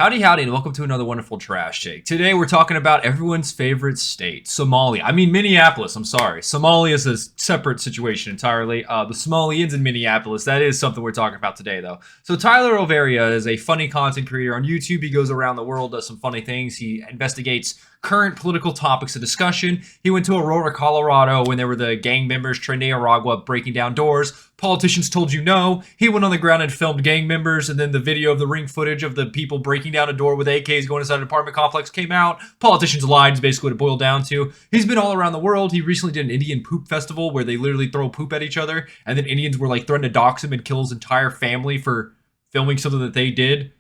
Howdy, howdy, and welcome to another wonderful Trash Take. Today we're talking about everyone's favorite state, Somalia. I mean, Minneapolis, I'm sorry. Somalia is a separate situation entirely. The Somalians in Minneapolis, that is something we're talking about today, though. So Tyler Oliveira is a funny content creator on YouTube. He goes around the world, does some funny things. He investigates current political topics of discussion. He went to Aurora, Colorado when there were the gang members Tren de Aragua breaking down doors. Politicians told you no. He went on the ground and filmed gang members, and then the video of the ring footage of the people breaking down a door with AKs going inside an apartment complex came out. Politicians lied is basically what it boiled down to. He's been all around the world. He recently did an Indian poop festival where they literally throw poop at each other, and then Indians were like threatening to dox him and kill his entire family for filming something that they did.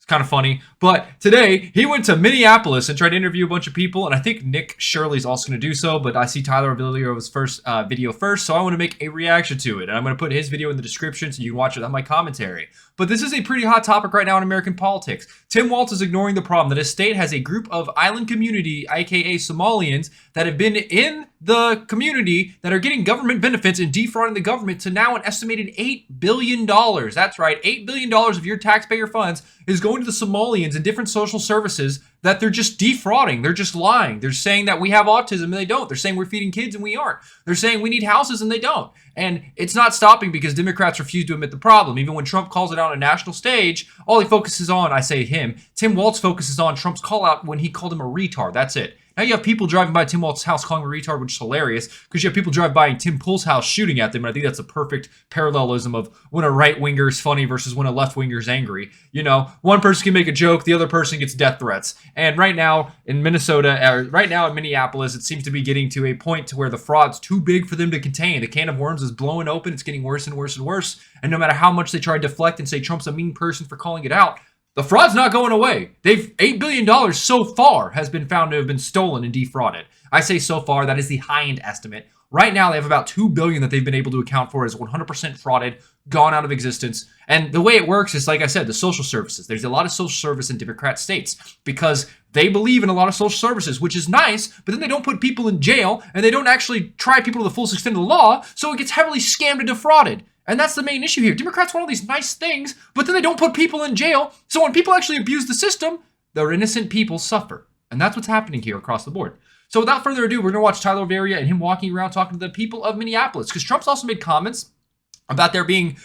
Kind of funny. But today he went to Minneapolis and tried to interview a bunch of people, and I think Nick Shirley's also going to do so, but I see Tyler Oliveira's first video first, so I want to make a reaction to it, and I'm going to put his video in the description so you can watch it on my commentary. But this is a pretty hot topic right now in American politics. Tim Walz is ignoring the problem that his state has a group of island community, aka Somalians, that have been in the community that are getting government benefits and defrauding the government to now an estimated $8 billion. That's right, $8 billion of your taxpayer funds is going to the Somalians and different social services that they're just defrauding. They're just lying. They're saying that we have autism and they don't. They're saying we're feeding kids and we aren't. They're saying we need houses and they don't. And it's not stopping because Democrats refuse to admit the problem. Even when Trump calls it out on a national stage, all he focuses on, I say him, Tim Walz focuses on Trump's call out when he called him a retard. That's it. Now you have people driving by Tim Walz's house calling him a retard, which is hilarious, because you have people drive by in Tim Pool's house shooting at them, and I think that's a perfect parallelism of when a right-winger is funny versus when a left-winger is angry. You know, one person can make a joke, the other person gets death threats. And right now in right now in Minneapolis, it seems to be getting to a point to where the fraud's too big for them to contain. The can of worms is blowing open, it's getting worse and worse and worse, and no matter how much they try to deflect and say Trump's a mean person for calling it out, the fraud's not going away. $8 billion so far has been found to have been stolen and defrauded. I say so far, that is the high-end estimate. Right now, they have about $2 billion that they've been able to account for as 100% frauded, gone out of existence. And the way it works is, like I said, the social services. There's a lot of social service in Democrat states because they believe in a lot of social services, which is nice, but then they don't put people in jail and they don't actually try people to the fullest extent of the law, so it gets heavily scammed and defrauded. And that's the main issue here. Democrats want all these nice things, but then they don't put people in jail. So when people actually abuse the system, their innocent people suffer. And that's what's happening here across the board. So without further ado, we're going to watch Tyler Oliveira and him walking around talking to the people of Minneapolis. Because Trump's also made comments about there being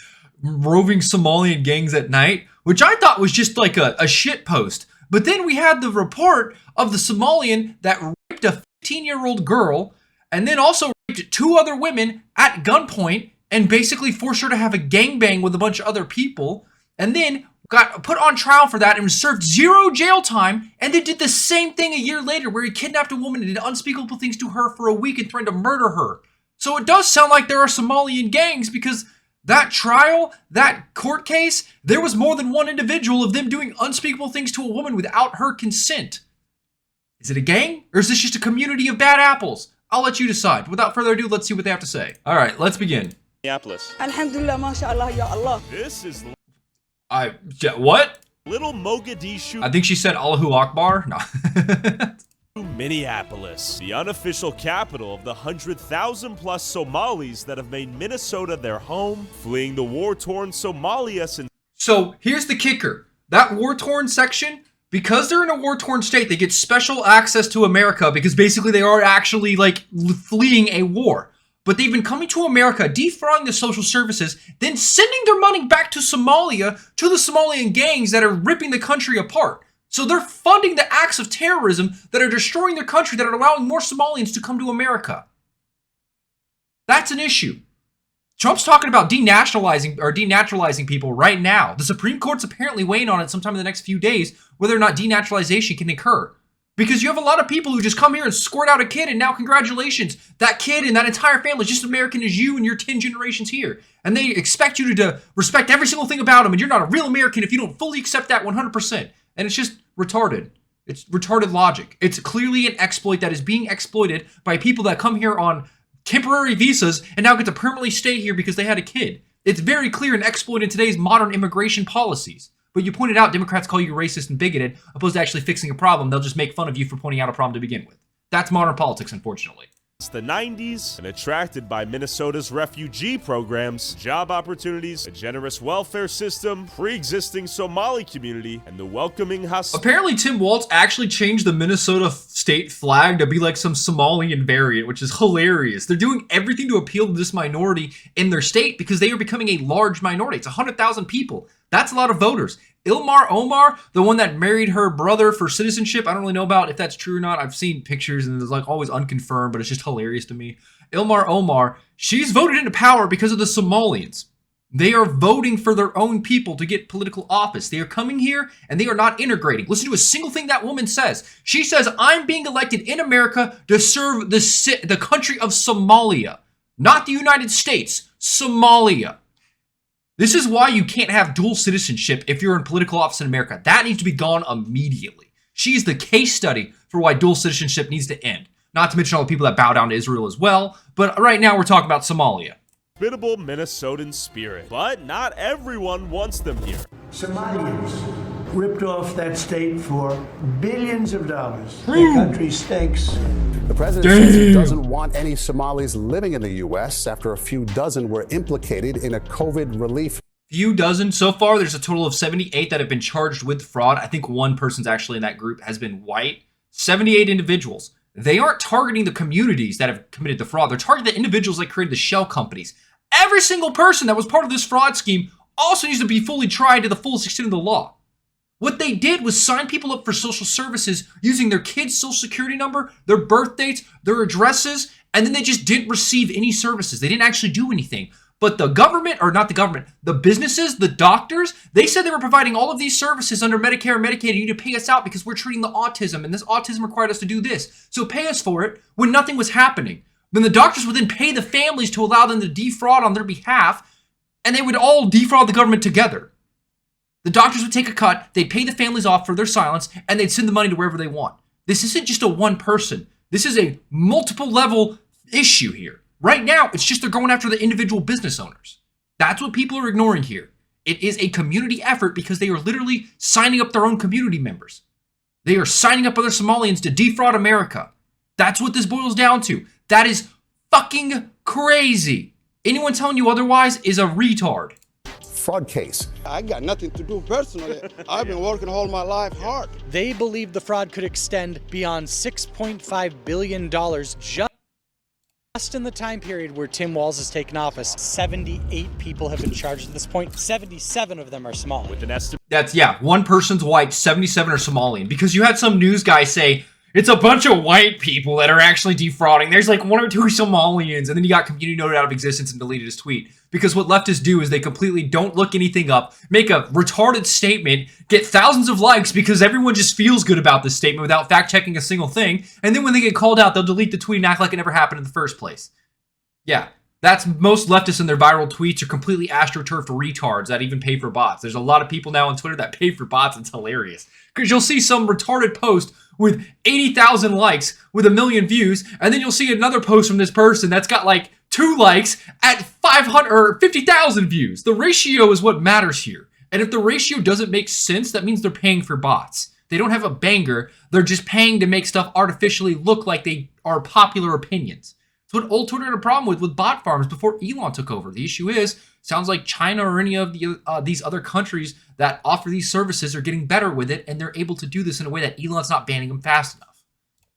roving Somalian gangs at night, which I thought was just like a shit post. But then we had the report of the Somalian that raped a 15-year-old girl and then also raped 2 other women at gunpoint and basically forced her to have a gangbang with a bunch of other people, and then got put on trial for that and was served 0 jail time, and then did the same thing a year later where he kidnapped a woman and did unspeakable things to her for a week and threatened to murder her. So it does sound like there are Somalian gangs because that trial, that court case, there was more than one individual of them doing unspeakable things to a woman without her consent. Is it a gang, or is this just a community of bad apples? I'll let you decide. Without further ado, let's see what they have to say. All right, let's begin. Minneapolis. Alhamdulillah, mashallah, ya Allah. This is What? Little Mogadishu, I think she said Allahu Akbar. No. Minneapolis, the unofficial capital of the 100,000 plus Somalis that have made Minnesota their home, fleeing the war-torn Somalia since. So here's the kicker. That war-torn section, because they're in a war-torn state, they get special access to America because basically they are actually like fleeing a war. But they've been coming to America, defrauding the social services, then sending their money back to Somalia, to the Somalian gangs that are ripping the country apart. So they're funding the acts of terrorism that are destroying their country, that are allowing more Somalians to come to America. That's an issue. Trump's talking about denaturalizing people right now. The Supreme Court's apparently weighing on it sometime in the next few days, whether or not denaturalization can occur. Because you have a lot of people who just come here and squirt out a kid, and now congratulations, that kid and that entire family is just as American as you and your 10 generations here. And they expect you to respect every single thing about them, and you're not a real American if you don't fully accept that 100%. And it's just retarded. It's retarded logic. It's clearly an exploit that is being exploited by people that come here on temporary visas and now get to permanently stay here because they had a kid. It's very clear an exploit in today's modern immigration policies. But you pointed out Democrats call you racist and bigoted, opposed to actually fixing a problem. They'll just make fun of you for pointing out a problem to begin with. That's modern politics, unfortunately. the 90s and attracted by Minnesota's refugee programs, job opportunities, a generous welfare system, pre-existing Somali community, and the welcoming Apparently Tim Walz actually changed the Minnesota state flag to be like some Somalian variant, which is hilarious. They're doing everything to appeal to this minority in their state because they are becoming a large minority. It's 100,000 people. That's a lot of voters. Ilmar Omar, the one that married her brother for citizenship, I don't really know about if that's true or not. I've seen pictures and it's like always unconfirmed, but it's just hilarious to me. Ilmar Omar, she's voted into power because of the Somalians. They are voting for their own people to get political office. They are coming here and they are not integrating. Listen to a single thing that woman says. She says, I'm being elected in America to serve the country of Somalia, not the United States, Somalia. This is why you can't have dual citizenship if you're in political office in America. That needs to be gone immediately. She is the case study for why dual citizenship needs to end. Not to mention all the people that bow down to Israel as well. But right now we're talking about Somalia. Hospitable Minnesotan spirit. But not everyone wants them here. Somalians ripped off that state for billions of dollars. The country stinks. The president says he doesn't want any Somalis living in the U.S. after a few dozen were implicated in a COVID relief. Few dozen so far. There's a total of 78 that have been charged with fraud. I think one person's actually in that group has been white. 78 individuals. They aren't targeting the communities that have committed the fraud. They're targeting the individuals that created the shell companies. Every single person that was part of this fraud scheme also needs to be fully tried to the fullest extent of the law. What they did was sign people up for social services using their kid's social security number, their birth dates, their addresses, and then they just didn't receive any services. They didn't actually do anything. But the government, or not the government, the businesses, the doctors, they said they were providing all of these services under Medicare and Medicaid. You need to pay us out because we're treating the autism, and this autism required us to do this. So pay us for it when nothing was happening. Then the doctors would then pay the families to allow them to defraud on their behalf, and they would all defraud the government together. The doctors would take a cut, they'd pay the families off for their silence, and they'd send the money to wherever they want. This isn't just a one person. This is a multiple level issue here. Right now, it's just they're going after the individual business owners. That's what people are ignoring here. It is a community effort because they are literally signing up their own community members. They are signing up other Somalians to defraud America. That's what this boils down to. That is fucking crazy. Anyone telling you otherwise is a retard. Fraud case. I got nothing to do personally. I've been working all my life hard. They believe the fraud could extend beyond $6.5 billion just in the time period where Tim Walz has taken office. 78 people have been charged at this point. 77 of them are Somali. With an estimate. That's, yeah, one person's white, 77 are Somalian. Because you had some news guy say, it's a bunch of white people that are actually defrauding. There's like one or two Somalians. And then he got community noted out of existence and deleted his tweet. Because what leftists do is they completely don't look anything up, make a retarded statement, get thousands of likes because everyone just feels good about this statement without fact-checking a single thing. And then when they get called out, they'll delete the tweet and act like it never happened in the first place. Yeah, that's most leftists in their viral tweets are completely astroturfed retards that even pay for bots. There's a lot of people now on Twitter that pay for bots. It's hilarious. Because you'll see some retarded post with 80,000 likes with 1 million views, and then you'll see another post from this person that's got like 2 likes at 500 or 50,000 views. The ratio is what matters here. And if the ratio doesn't make sense, that means they're paying for bots. They don't have a banger. They're just paying to make stuff artificially look like they are popular opinions. It's what old Twitter had a problem with bot farms before Elon took over. The issue is, sounds like China or any of these other countries that offer these services are getting better with it, and they're able to do this in a way that Elon's not banning them fast enough.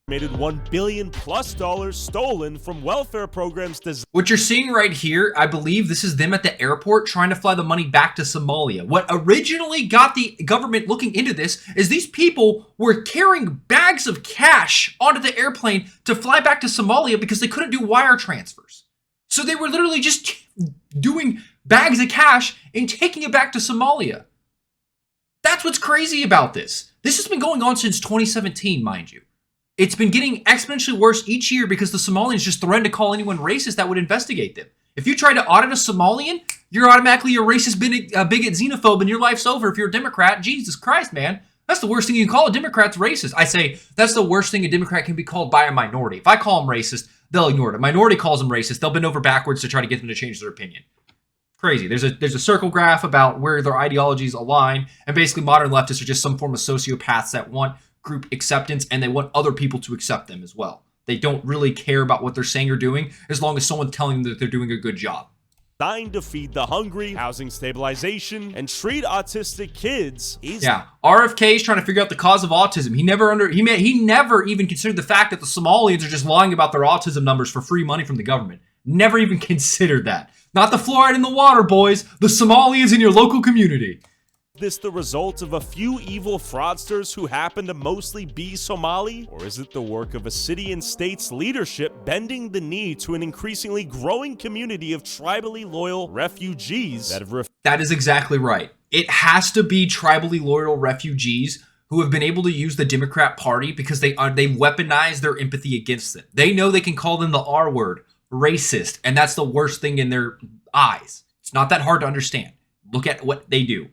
$1 billion plus stolen from welfare programs designed. What you're seeing right here, I believe this is them at the airport trying to fly the money back to Somalia. What originally got the government looking into this is these people were carrying bags of cash onto the airplane to fly back to Somalia because they couldn't do wire transfers. So they were literally just doing bags of cash and taking it back to Somalia. That's what's crazy about this. This has been going on since 2017, mind you. It's been getting exponentially worse each year because the Somalians just threaten to call anyone racist that would investigate them. If you try to audit a Somalian, you're automatically a racist, bigot, xenophobe, and your life's over if you're a Democrat. Jesus Christ, man. That's the worst thing you can call a Democrat's racist. I say that's the worst thing a Democrat can be called by a minority. If I call them racist, they'll ignore it. A minority calls them racist, they'll bend over backwards to try to get them to change their opinion. Crazy. There's a circle graph about where their ideologies align, and basically modern leftists are just some form of sociopaths that want group acceptance and they want other people to accept them as well. They don't really care about what they're saying or doing as long as someone's telling them that they're doing a good job. Designed to feed the hungry, housing stabilization, and treat autistic kids is RFK is trying to figure out the cause of autism. He never even considered the fact that the Somalians are just lying about their autism numbers for free money from the government. Never even considered that. Not the fluoride in the water, boys. The Somalians in your local community. this the result of a few evil fraudsters who happen to mostly be Somali? Or is it the work of a city and state's leadership bending the knee to an increasingly growing community of tribally loyal refugees that have That is exactly right. It has to be tribally loyal refugees who have been able to use the Democrat Party because they weaponize their empathy against it. They know they can call them the R word, racist, and that's the worst thing in their eyes. It's not that hard to understand. Look at what they do.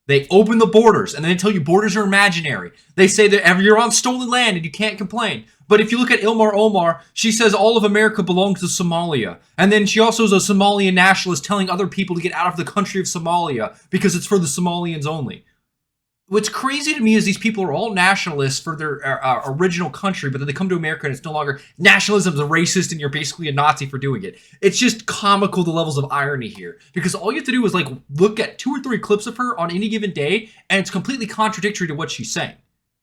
They open the borders, and then they tell you borders are imaginary. They say that you're on stolen land and you can't complain. But if you look at Ilmar Omar, she says all of America belongs to Somalia. And then she also is a Somalian nationalist telling other people to get out of the country of Somalia because it's for the Somalians only. What's crazy to me is these people are all nationalists for their original country, but then they come to America and it's no longer nationalism's a racist and you're basically a Nazi for doing it. It's just comical, the levels of irony here, because all you have to do is like look at 2 or 3 clips of her on any given day and it's completely contradictory to what she's saying.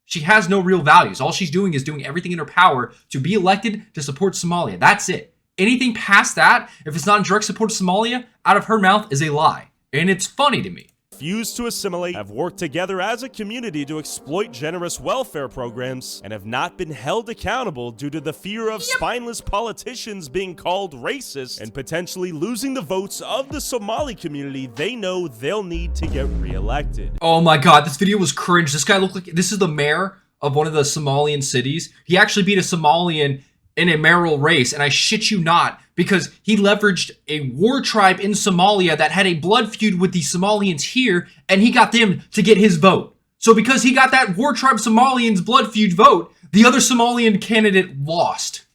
She has no real values. All she's doing is doing everything in her power to be elected to support Somalia. That's it. Anything past that, if it's not in direct support of Somalia, out of her mouth is a lie. And it's funny to me. refuse to assimilate, have worked together as a community to exploit generous welfare programs, and have not been held accountable due to the fear of spineless politicians being called racist and potentially losing the votes of the Somali community they know they'll need to get reelected. Oh my god, this video was cringe. This guy looked like, this is the mayor of one of the Somalian cities. He actually beat a Somalian in a mayoral race, and I shit you not, because he leveraged a war tribe in Somalia that had a blood feud with the Somalians here, and he got them to get his vote. So because he got that war tribe Somalians blood feud vote, the other Somalian candidate lost,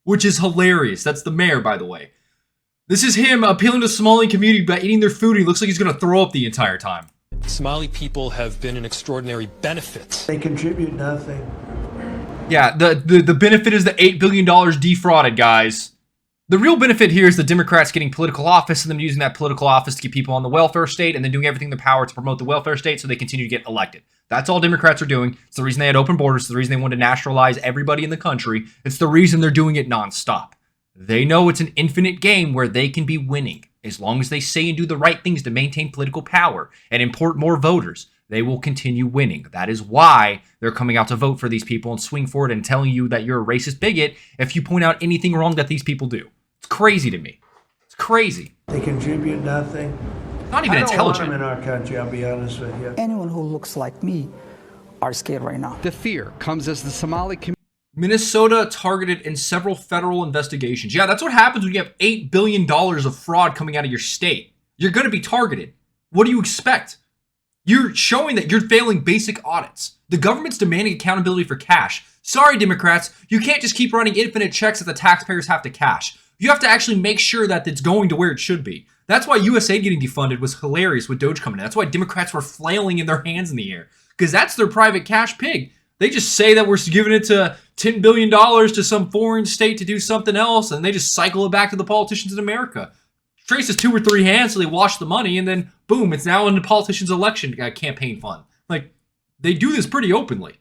which is hilarious. That's the mayor, by the way. This is him appealing to the Somali community by eating their food. He looks like he's going to throw up the entire time. Somali people have been an extraordinary benefit. They contribute nothing. Yeah, the benefit is the $8 billion defrauded, guys. The real benefit here is the Democrats getting political office and them using that political office to get people on the welfare state and then doing everything in their power to promote the welfare state so they continue to get elected. That's all Democrats are doing. It's the reason they had open borders. It's the reason they wanted to nationalize everybody in the country. It's the reason they're doing it nonstop. They know it's an infinite game where they can be winning. As long as they say and do the right things to maintain political power and import more voters, they will continue winning. That is why they're coming out to vote for these people and swing for it and telling you that you're a racist bigot if you point out anything wrong that these people do. It's crazy to me. It's crazy. They contribute nothing. Not even intelligent. I don't want them in our country, I'll be honest with you. Anyone who looks like me are scared right now. The fear comes as the Somali community. Minnesota targeted in several federal investigations. Yeah, that's what happens when you have $8 billion of fraud coming out of your state. You're going to be targeted. What do you expect? You're showing that you're failing basic audits. The government's demanding accountability for cash. Sorry, Democrats, you can't just keep running infinite checks that the taxpayers have to cash. You have to actually make sure that it's going to where it should be. That's why USAID getting defunded was hilarious with Doge coming in. That's why Democrats were flailing in their hands in the air, because that's their private cash pig. They just say that we're giving it to $10 billion to some foreign state to do something else, and they just cycle it back to the politicians in America. Traces 2 or 3 hands so they wash the money, and then boom, it's now in the politician's election campaign fund. Like, they do this pretty openly.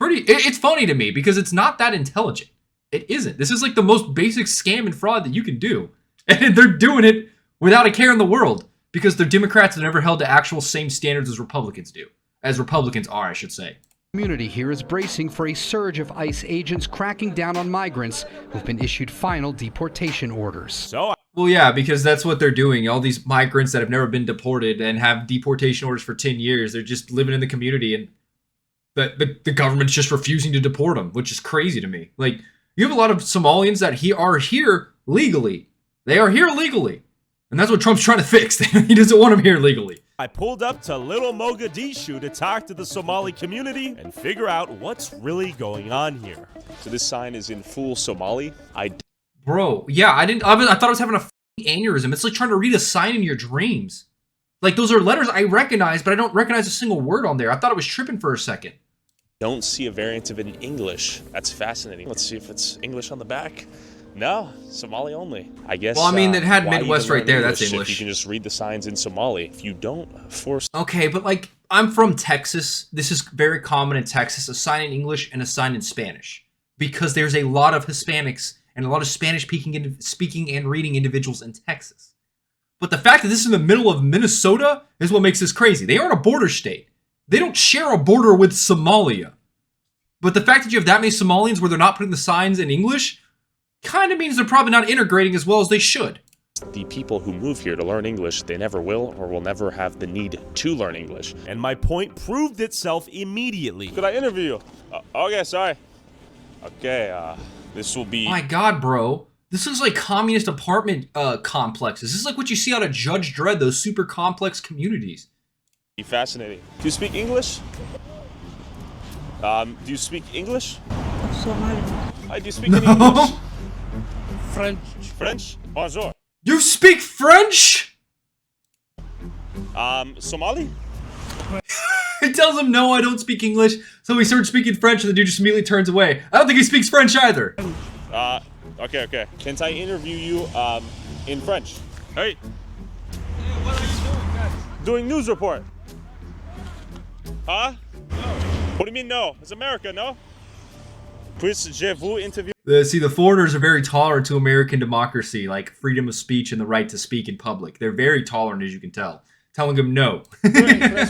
It's funny to me because it's not that intelligent. It isn't. This is like the most basic scam and fraud that you can do. And they're doing it without a care in the world because they're Democrats that never held to actual same standards as Republicans do. As Republicans are, I should say. Community here is bracing for a surge of ICE agents cracking down on migrants who've been issued final deportation orders. Well, yeah, because that's what they're doing. All these migrants that have never been deported and have deportation orders for 10 years, they're just living in the community, and the government's just refusing to deport them, which is crazy to me. Like, you have a lot of Somalians that are here legally. They are here legally. And that's what Trump's trying to fix. He doesn't want them here legally. I pulled up to Little Mogadishu to talk to the Somali community and figure out what's really going on here. So this sign is in full Somali. Bro, yeah, I thought I was having a aneurysm. It's like trying to read a sign in your dreams. Like, those are letters I recognize, but I don't recognize a single word on there. I thought I was tripping for a second. Don't see a variant of it in English. That's fascinating. Let's see if it's English on the back. No, Somali only. I guess. Well, I mean, it had why Midwest even right learn there. That's If English. you can just read the signs in Somali. If you don't force. Okay, but like, I'm from Texas. This is very common in Texas. A sign in English and a sign in Spanish. Because there's a lot of Hispanics and a lot of Spanish speaking and reading individuals in Texas. But the fact that this is in the middle of Minnesota is what makes this crazy. They aren't a border state. They don't share a border with Somalia. But the fact that you have that many Somalians where they're not putting the signs in English kind of means they're probably not integrating as well as they should. The people who move here to learn English, they never will or will never have the need to learn English. And my point proved itself immediately. Could I interview you? Okay, sorry. Okay, this will be... My God, bro. This looks like communist apartment complexes. This is like what you see out of Judge Dredd, those super complex communities. fascinating. Do you speak English? Do you speak English? Do you speak any English? French. French? Bonjour. You speak French? Somali? He tells him, no, I don't speak English. So he starts speaking French and the dude just immediately turns away. I don't think he speaks French either. Okay. Can't I interview you, in French? Hey. What are you doing, guys? Doing news report. Huh? No. What do you mean no? It's America, no? Puis je vous interview. See, the foreigners are very tolerant to American democracy, like freedom of speech and the right to speak in public. They're very tolerant, as you can tell. Telling them no. They're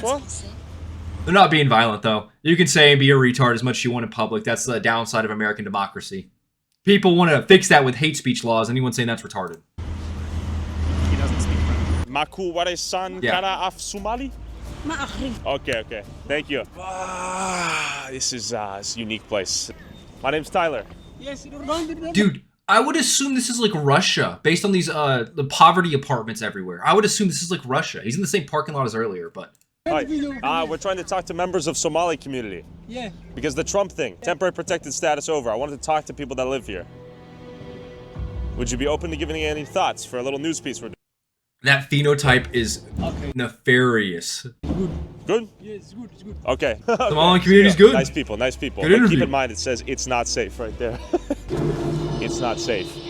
not being violent, though. You can say and be a retard as much as you want in public. That's the downside of American democracy. People want to fix that with hate speech laws. Anyone saying that's retarded. He doesn't speak French. Maku waresan kana af Somali? Okay. Thank you. This is a unique place. My name's Tyler. Yes, Dude, I would assume this is like Russia, based on these the poverty apartments everywhere. I would assume this is like Russia. He's in the same parking lot as earlier, but... Hi. We're trying to talk to members of Somali community. Yeah. Because the Trump thing, temporary protected status over. I wanted to talk to people that live here. Would you be open to giving any thoughts for a little news piece we're doing? That phenotype is nefarious. Good? Yeah, it's good. Okay. Somali community's good. Nice people. Good But interview. keep in mind, it says it's not safe right there. It's not safe.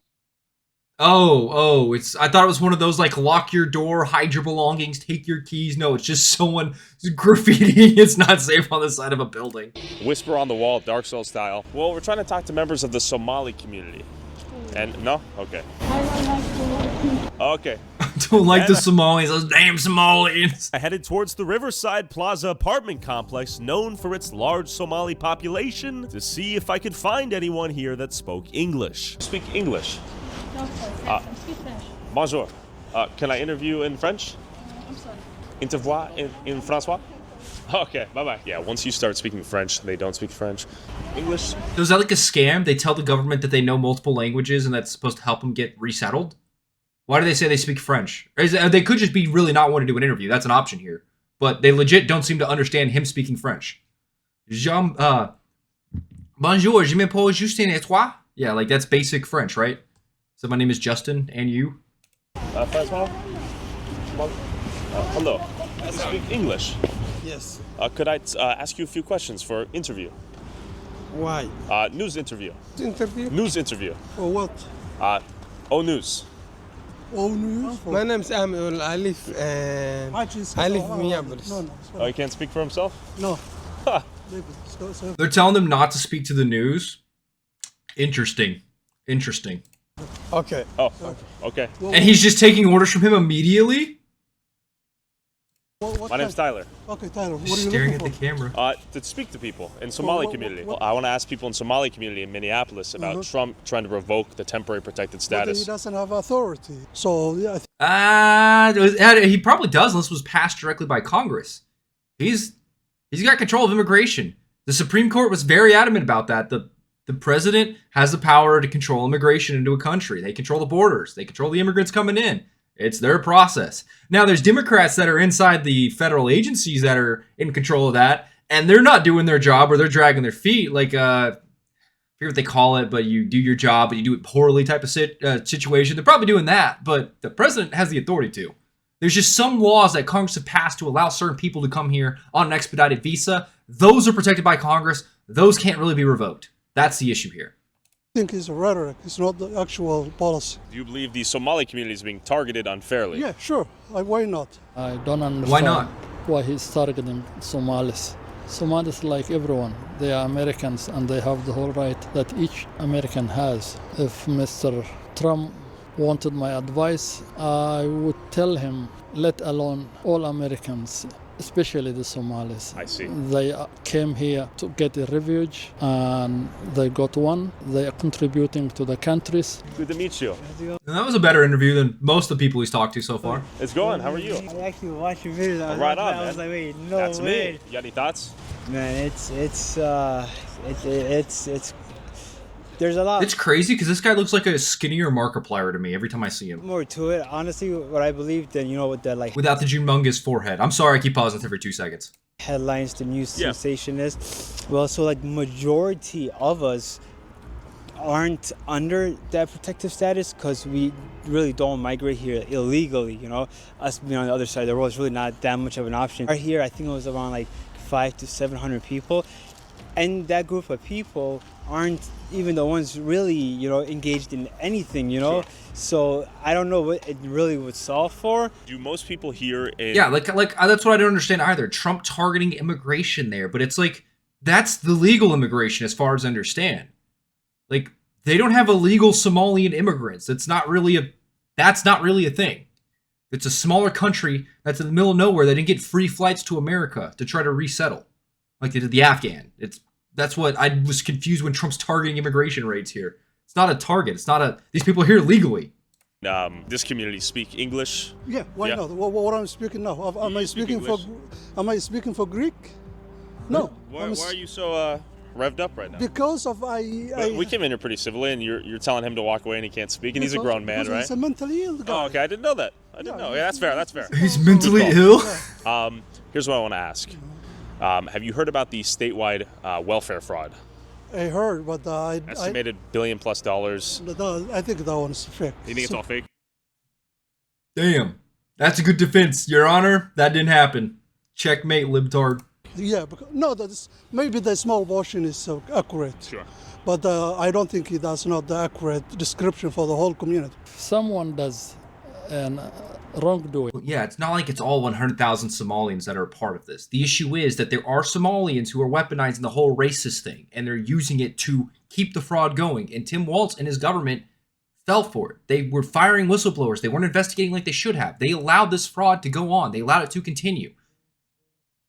Oh, I thought it was one of those like lock your door, hide your belongings, take your keys. No, it's just someone graffitiing it's not safe on the side of a building. Whisper on the wall, Dark Souls style. Well, we're trying to talk to members of the Somali community. And no? Okay. Okay. I don't like the Somalis, those damn Somalians. I headed towards the Riverside Plaza apartment complex known for its large Somali population to see if I could find anyone here that spoke English. Speak English. No, sir. French. Speak French. Bonjour. Can I interview in French? I'm sorry. Interview in François? Okay, bye-bye. Yeah, once you start speaking French, they don't speak French. English? So is that like a scam? They tell the government that they know multiple languages and that's supposed to help them get resettled? Why do they say they speak French? They could just be really not want to do an interview. That's an option here. But they legit don't seem to understand him speaking French. Bonjour, je m'appelle Justin et toi? Yeah, like that's basic French, right? So my name is Justin, and you? François? Hello. I speak English. Yes. Could I ask you a few questions for interview? Why? News interview. Interview? News interview. For what? News. Oh, news? My name's Amul. I live in Minneapolis. Oh, he can't speak for himself? No. They're telling them not to speak to the news? Interesting. Okay. Oh, okay. And he's just taking orders from him immediately? My name's Tyler. Okay, Tyler. What are you Staring looking at the camera. To speak to people in Somali community. I want to ask people in Somali community in Minneapolis about Trump trying to revoke the temporary protected status. He doesn't have authority. So, yeah. He probably does unless it was passed directly by Congress. He's got control of immigration. The Supreme Court was very adamant about that. The president has the power to control immigration into a country. They control the borders. They control the immigrants coming in. It's their process. Now, there's Democrats that are inside the federal agencies that are in control of that, and they're not doing their job or they're dragging their feet. Like, I forget what they call it, but you do your job, but you do it poorly type of situation. They're probably doing that, but the president has the authority to. There's just some laws that Congress have passed to allow certain people to come here on an expedited visa those are protected by Congress. Those can't really be revoked. That's the issue here. I think it's rhetoric. It's not the actual policy. Do you believe the Somali community is being targeted unfairly? Yeah, sure. Why not? I don't understand why not? Why he's targeting Somalis. Somalis, like everyone, they are Americans and they have the whole right that each American has. If Mr. Trump wanted my advice, I would tell him, let alone all Americans, especially the Somalis. I see. They came here to get a refuge and they got one. They are contributing to the countries. Good to meet you. And that was a better interview than most of the people he's talked to so far. It's going. How are you? I actually watched your video. Right on, man. I was like, wait, no That's way. me. You got any thoughts? Man, it's there's a lot. It's crazy because this guy looks like a skinnier Markiplier to me every time I see him. More to it, honestly. What I believe, that with the like without the humongous forehead. I'm sorry, I keep pausing every 2 seconds. Headlines, the news sensation is. Well, so like majority of us aren't under that protective status because we really don't migrate here illegally. Us being on the other side of the world is really not that much of an option. Right here, I think it was around like 500 to 700 people, and that group of people aren't even the ones really engaged in anything. Sure. So I don't know what it really would solve for. Do most people here in like that's what I don't understand either. Trump targeting immigration there, but it's like that's the legal immigration as far as I understand. Like they don't have illegal Somalian immigrants. That's not really a thing. It's a smaller country that's in the middle of nowhere that didn't get free flights to America to try to resettle, like they did the Afghan. That's what I was confused when Trump's targeting immigration rates here. It's not a target. It's not these people are here legally. This community speak English? Yeah, why not? What I'm speaking now? Am I speaking for Greek? No. Why are you so revved up right now? Because of we came in here pretty civilly, and you're telling him to walk away, and he can't speak, and he's a grown man, right? He's a mentally ill guy. Oh, okay. I didn't know that. I didn't know. Yeah, that's fair. That's fair. He's mentally ill. Here's what I want to ask. Have you heard about the statewide welfare fraud? I heard, but estimated $1 billion+ dollars. No, I think that one's fake. You think it's all fake? Damn, that's a good defense, Your Honor. That didn't happen. Checkmate, libtard. Yeah, maybe the small portion is accurate. Sure. But I don't think that's not the accurate description for the whole community. If someone does an wrongdoing. Yeah, it's not like it's all 100,000 Somalians that are a part of this. The issue is that there are Somalians who are weaponizing the whole racist thing, and they're using it to keep the fraud going. And Tim Walz and his government fell for it. They were firing whistleblowers. They weren't investigating like they should have. They allowed this fraud to go on. They allowed it to continue.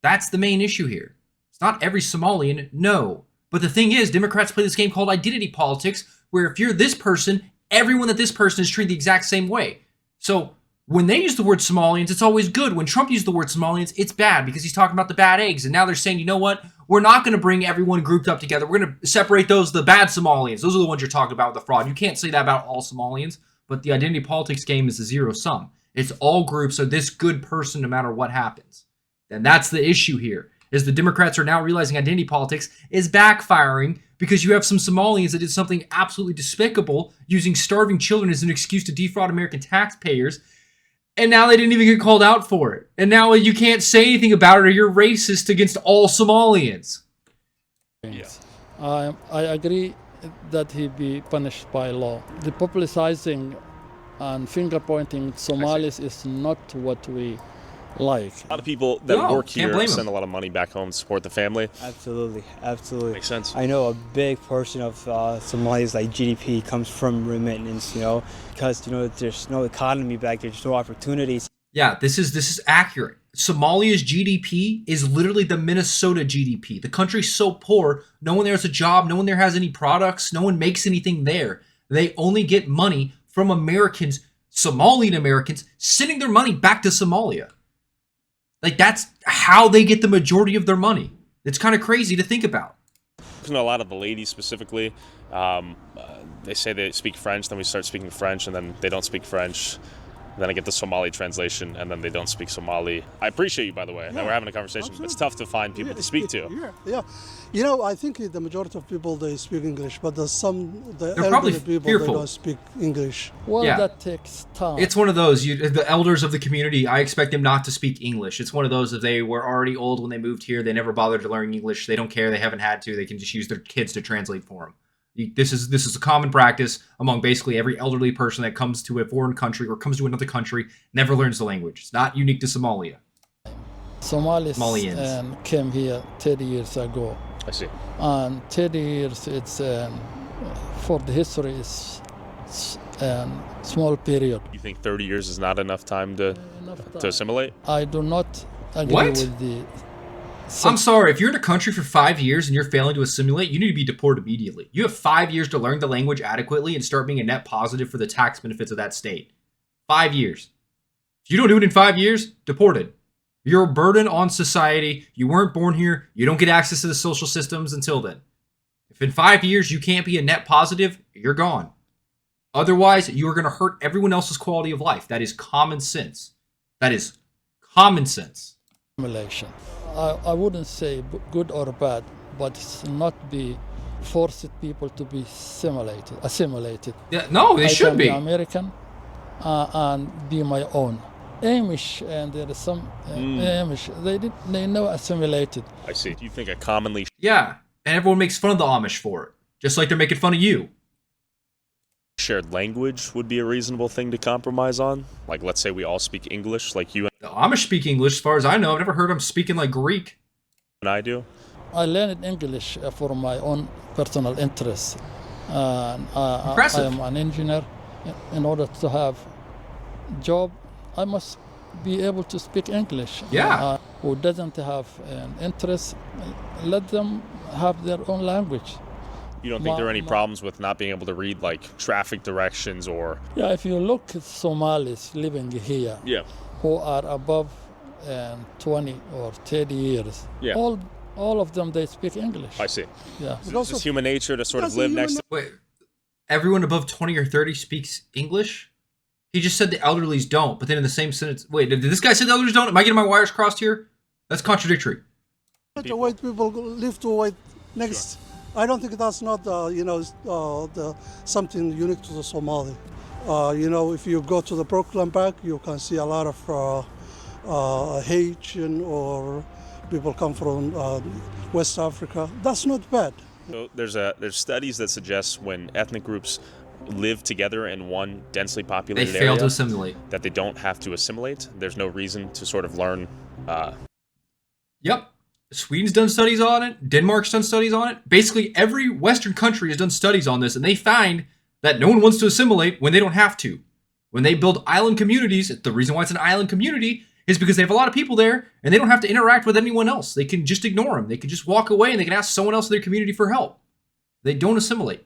That's the main issue here. It's not every Somalian, no. But the thing is, Democrats play this game called identity politics, where if you're this person, everyone that this person is treated the exact same way. So when they use the word Somalians, it's always good. When Trump used the word Somalians, it's bad because he's talking about the bad eggs. And now they're saying, you know what? We're not going to bring everyone grouped up together. We're going to separate the bad Somalians. Those are the ones you're talking about with the fraud. You can't say that about all Somalians, but the identity politics game is a zero sum. It's all groups are this good person no matter what happens. And that's the issue here, is the Democrats are now realizing identity politics is backfiring because you have some Somalians that did something absolutely despicable, using starving children as an excuse to defraud American taxpayers, and now they didn't even get called out for it. And now you can't say anything about it or you're racist against all Somalians. Yeah. I agree that he be punished by law. The publicizing and finger-pointing Somalis is not what we like. A lot of people that work here send a lot of money back home to support the family. Absolutely. Makes sense. I know a big portion of Somalia's GDP comes from remittance, because there's no economy back there, there's no opportunities. Yeah, this is accurate. Somalia's GDP is literally the Minnesota GDP. The country's so poor, no one there has a job, no one there has any products, no one makes anything there. They only get money from Americans, Somalian Americans, sending their money back to Somalia. Like, that's how they get the majority of their money. It's kind of crazy to think about. A lot of the ladies specifically, they say they speak French, then we start speaking French, and then they don't speak French. Then I get the Somali translation, and then they don't speak Somali. I appreciate you, by the way, that we're having a conversation. Absolutely. It's tough to find people to speak to. Yeah. You know, I think the majority of people, they speak English, but the They're probably elderly people, fearful. they don't speak English. Well, Yeah. that takes time. It's one of those, the elders of the community, I expect them not to speak English. It's one of those that they were already old when they moved here. They never bothered to learn English. They don't care. They haven't had to. They can just use their kids to translate for them. This is a common practice among basically every elderly person that comes to a foreign country or comes to another country, never learns the language. It's not unique to Somalia. Somalians came here 30 years ago. I see. And 30 years, it's for the history, is a small period. You think 30 years is not enough time to assimilate? I do not agree What? with the... I'm sorry, if you're in a country for 5 years and you're failing to assimilate, you need to be deported immediately. You have 5 years to learn the language adequately and start being a net positive for the tax benefits of that state. 5 years. If you don't do it in 5 years, deported. You're a burden on society. You weren't born here. You don't get access to the social systems until then. If in 5 years you can't be a net positive, you're gone. Otherwise, you are going to hurt everyone else's quality of life. That is common sense. That is common sense. Assimilation. I wouldn't say good or bad, but it's not be forced people to be assimilated. Yeah, no, they should be. I can be American and be my own. Amish, and there is some Amish, they know assimilated. I see. Do you think a commonly... Yeah, and everyone makes fun of the Amish for it. Just like they're making fun of you. shared language would be a reasonable thing to compromise on? Like, let's say we all speak English, like you The Amish speak English, as far as I know. I've never heard them speaking like Greek. and I do. I learned English for my own personal interests. I am an engineer. In order to have job, I must be able to speak English. Yeah. Who doesn't have an interest, let them have their own language. You don't think there are any problems with not being able to read, like, traffic directions or... Yeah, if you look at Somalis living here, Yeah. who are above 20 or 30 years, Yeah. all of them, they speak English. I see. Yeah. So it's just human nature to sort of live next to... Wait, everyone above 20 or 30 speaks English? He just said the elderlies don't, but then in the same sentence... Wait, did this guy say the elderlies don't? Am I getting my wires crossed here? That's contradictory. The white people live to white next. Sure. I don't think that's not, something unique to the Somali. If you go to the Brooklyn Park, you can see a lot of Haitian or people come from West Africa. That's not bad. So there's studies that suggest when ethnic groups live together in one densely populated area, they fail to assimilate. That they don't have to assimilate. There's no reason to sort of learn. Yep. Sweden's done studies on it. Denmark's done studies on it. Basically, every Western country has done studies on this, and they find that no one wants to assimilate when they don't have to. When they build island communities, the reason why it's an island community is because they have a lot of people there, and they don't have to interact with anyone else. They can just ignore them. They can just walk away, and they can ask someone else in their community for help. They don't assimilate.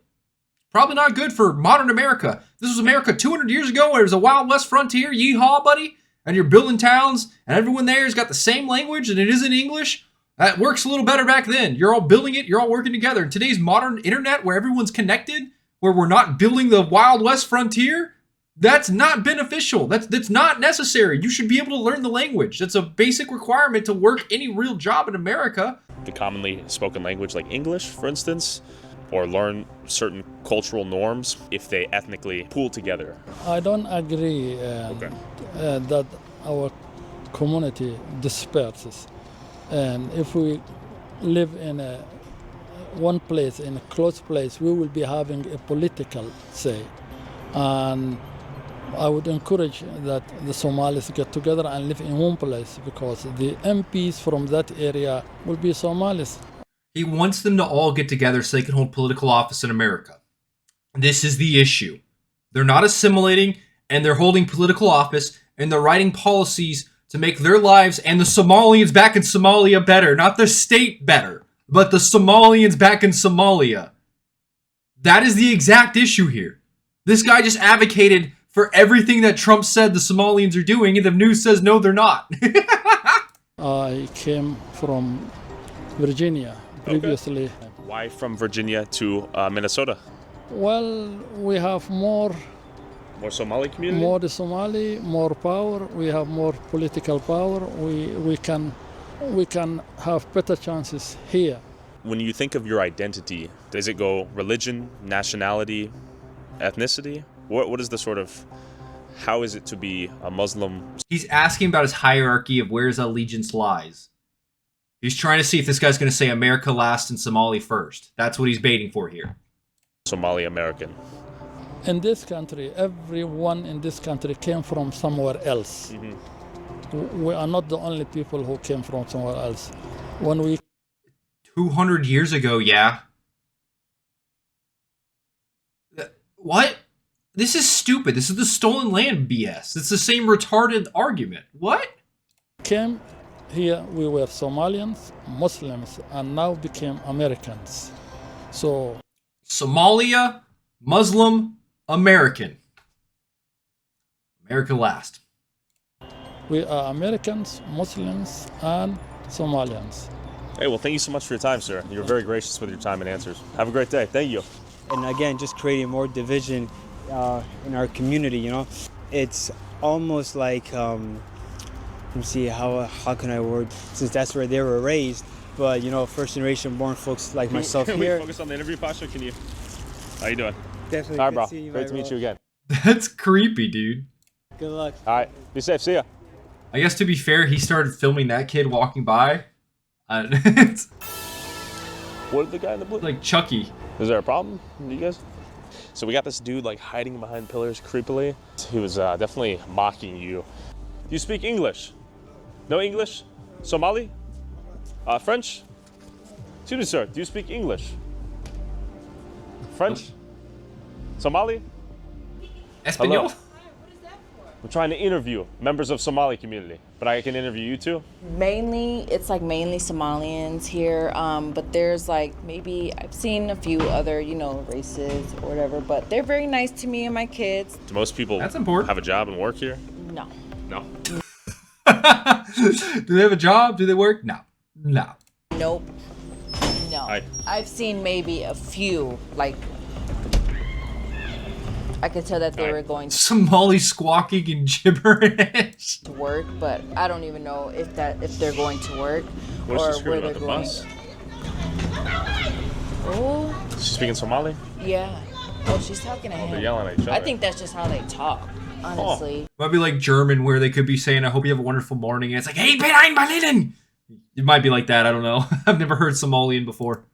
Probably not good for modern America. This was America 200 years ago where it was a Wild West frontier. Yeehaw, buddy. And you're building towns, and everyone there has got the same language, and it isn't English. That works a little better back then. You're all building it. You're all working together. In today's modern internet where everyone's connected, where we're not building the Wild West frontier, that's not beneficial. That's not necessary. You should be able to learn the language. That's a basic requirement to work any real job in America. The commonly spoken language like English, for instance, or learn certain cultural norms if they ethnically pool together. I don't agree that our community disperses. And if we live in one place, in a close place, we will be having a political say. And I would encourage that the Somalis get together and live in one place because the MPs from that area will be Somalis. He wants them to all get together so they can hold political office in America. This is the issue. They're not assimilating, and they're holding political office, and they're writing policies to make their lives and the Somalians back in Somalia better. Not the state better, but the Somalians back in Somalia. That is the exact issue here. This guy just advocated for everything that Trump said the Somalians are doing, and the news says no, they're not. I came from Virginia previously. Okay. Why from Virginia to Minnesota? Well, we have more More Somali community? More the Somali, more power. We have more political power. We can have better chances here. When you think of your identity, does it go religion, nationality, ethnicity? What is the sort of, how is it to be a Muslim? He's asking about his hierarchy of where his allegiance lies. He's trying to see if this guy's going to say America last and Somali first. That's what he's baiting for here. Somali American. In this country, everyone in this country came from somewhere else. We are not the only people who came from somewhere else. When we 200 years ago, yeah. What? This is stupid. This is the stolen land BS. It's the same retarded argument. What? Came here, we were Somalians, Muslims, and now became Americans. So Somalia, Muslim, American. America last. We are Americans, Muslims, and Somalians. Hey, well, thank you so much for your time, sir. You're very gracious with your time and answers. Have a great day. Thank you. And again, just creating more division in our community, you know? It's almost like, let me see, how can I word, since that's where they were raised, but, you know, first generation born folks like myself can here. we focus on the interview posture? Can you? How you doing? Definitely. All right, bro. You, great to meet you again. That's creepy, dude. Good luck. All right. Be safe. See ya. I guess to be fair, he started filming that kid walking by. What did the guy in the blue? Like Chucky. Is there a problem, you guys? So we got this dude like hiding behind pillars creepily. He was definitely mocking you. Do you speak English? No English? Somali? French? Excuse me, sir. Do you speak English? French? Somali? Espanol? Hello? I'm trying to interview members of Somali community, but I can interview you too? It's like mainly Somalians here, but there's like maybe I've seen a few other, you know, races or whatever, but they're very nice to me and my kids. Do most people That's important. have a job and work here? No. No. Do they have a job? Do they work? No. No. Nope. No. Hi. I've seen maybe a few, like I could tell that they were going Somali squawking and gibberish. to work, but I don't even know if they're going to work What's or she screaming where about, they're the going. bus? Oh, She's speaking Somali? yeah. Oh, she's talking to him. They're yelling at each other. I think that's just how they talk, honestly. Might be like German, where they could be saying, I hope you have a wonderful morning. And it's like, hey, bin ein Berlin! It might be like that. I don't know. I've never heard Somalian before.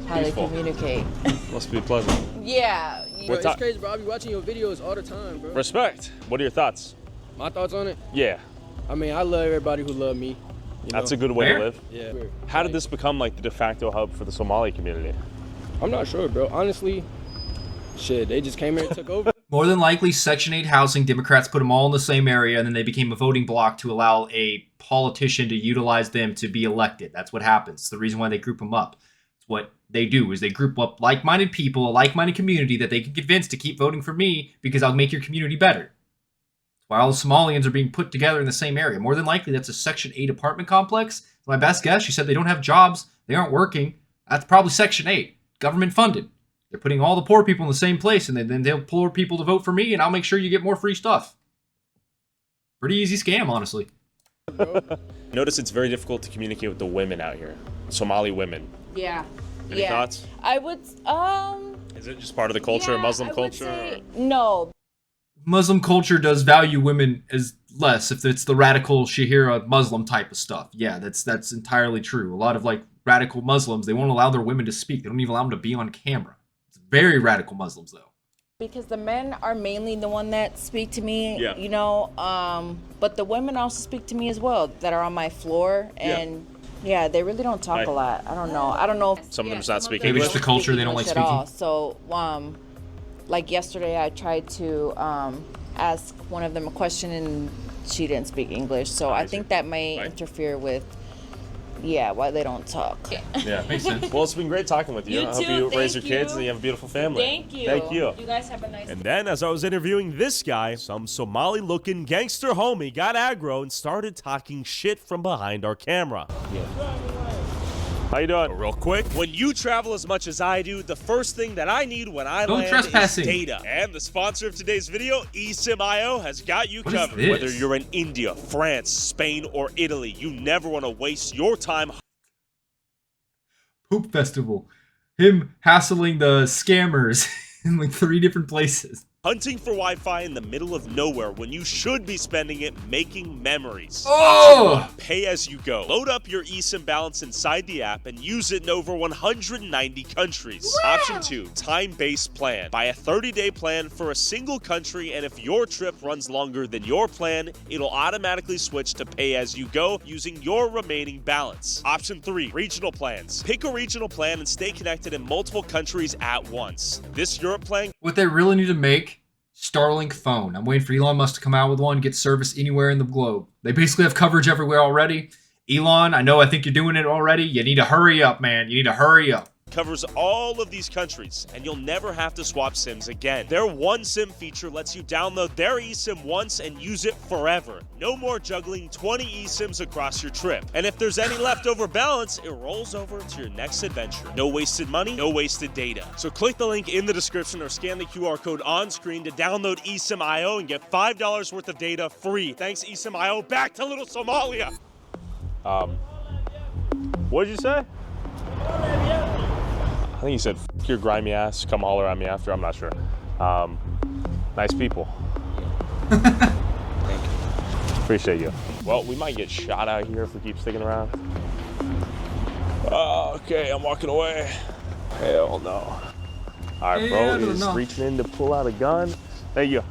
How they communicate. Must be pleasant. Yeah. Bro, it's crazy, bro. I be watching your videos all the time, bro. Respect. What are your thoughts? My thoughts on it? Yeah. I mean, I love everybody who love me. That's a good way to live. Yeah. How did this become like the de facto hub for the Somali community? I'm not sure, bro. Honestly, shit, they just came here and took over. More than likely, Section 8 housing, Democrats put them all in the same area, and then they became a voting bloc to allow a politician to utilize them to be elected. That's what happens. It's the reason why they group them up. It's what they do, is they group up like-minded people, a like-minded community that they can convince to keep voting for me because I'll make your community better. That's why all the Somalians are being put together in the same area. More than likely, that's a Section 8 apartment complex. My best guess, she said they don't have jobs, they aren't working. That's probably Section 8, government funded. They're putting all the poor people in the same place, and then they'll poor people to vote for me, and I'll make sure you get more free stuff. Pretty easy scam, honestly. Notice it's very difficult to communicate with the women out here. Somali women. Yeah. Any thoughts? I would, Is it just part of the culture, Muslim culture? say no. Muslim culture does value women as less if it's the radical Shahira Muslim type of stuff. Yeah, that's entirely true. A lot of like radical Muslims, they won't allow their women to speak. They don't even allow them to be on camera. It's very radical Muslims though. Because the men are mainly the one that speak to me, Yeah. you know, but the women also speak to me as well that are on my floor, and yeah, they really don't talk a lot. I don't know. If, Some of them not speaking Maybe English. it's the culture, they don't like English at all. So, like yesterday, I tried to ask one of them a question, and she didn't speak English. So I think that may interfere with, why they don't talk. Yeah, makes sense. Well, it's been great talking with you. You I hope too, you raise thank your kids you. and you have a beautiful family. Thank you. Thank you. You guys have a nice And then, as I was interviewing this guy, some Somali-looking gangster homie got aggro and started talking shit from behind our camera. How you doing? Real quick, when you travel as much as I do, the first thing that I need when I land trespassing. is data. And the sponsor of today's video, eSIM.io, has got you What covered. is this? Whether you're in India, France, Spain, or Italy, you never want to waste your time. Poop Festival. Him hassling the scammers in like 3 different places. Hunting for Wi-Fi in the middle of nowhere when you should be spending it making memories. Oh! Option 1, pay as you go. Load up your eSIM balance inside the app and use it in over 190 countries. Wow. Option 2, time-based plan. Buy a 30-day plan for a single country, and if your trip runs longer than your plan, it'll automatically switch to pay as you go using your remaining balance. Option 3, regional plans. Pick a regional plan and stay connected in multiple countries at once. This Europe plan... What they really need to make, Starlink phone. I'm waiting for Elon Musk to come out with one, get service anywhere in the globe. They basically have coverage everywhere already. Elon, I think you're doing it already. You need to hurry up, man. You need to hurry up. Covers all of these countries, and you'll never have to swap SIMs again. Their One SIM feature lets you download their eSIM once and use it forever. No more juggling 20 eSIMs across your trip. And if there's any leftover balance, it rolls over to your next adventure. No wasted money, no wasted data. So click the link in the description or scan the QR code on screen to download eSIM.io and get $5 worth of data free. Thanks, eSIM.io. Back to little Somalia. What did you say? I think you said, "F your grimy ass, come holler at me after." I'm not sure. Nice people. Thank you. Appreciate you. Well, we might get shot out here if we keep sticking around. Okay, I'm walking away. Hell no. All right, bro is reaching in to pull out a gun. Thank you.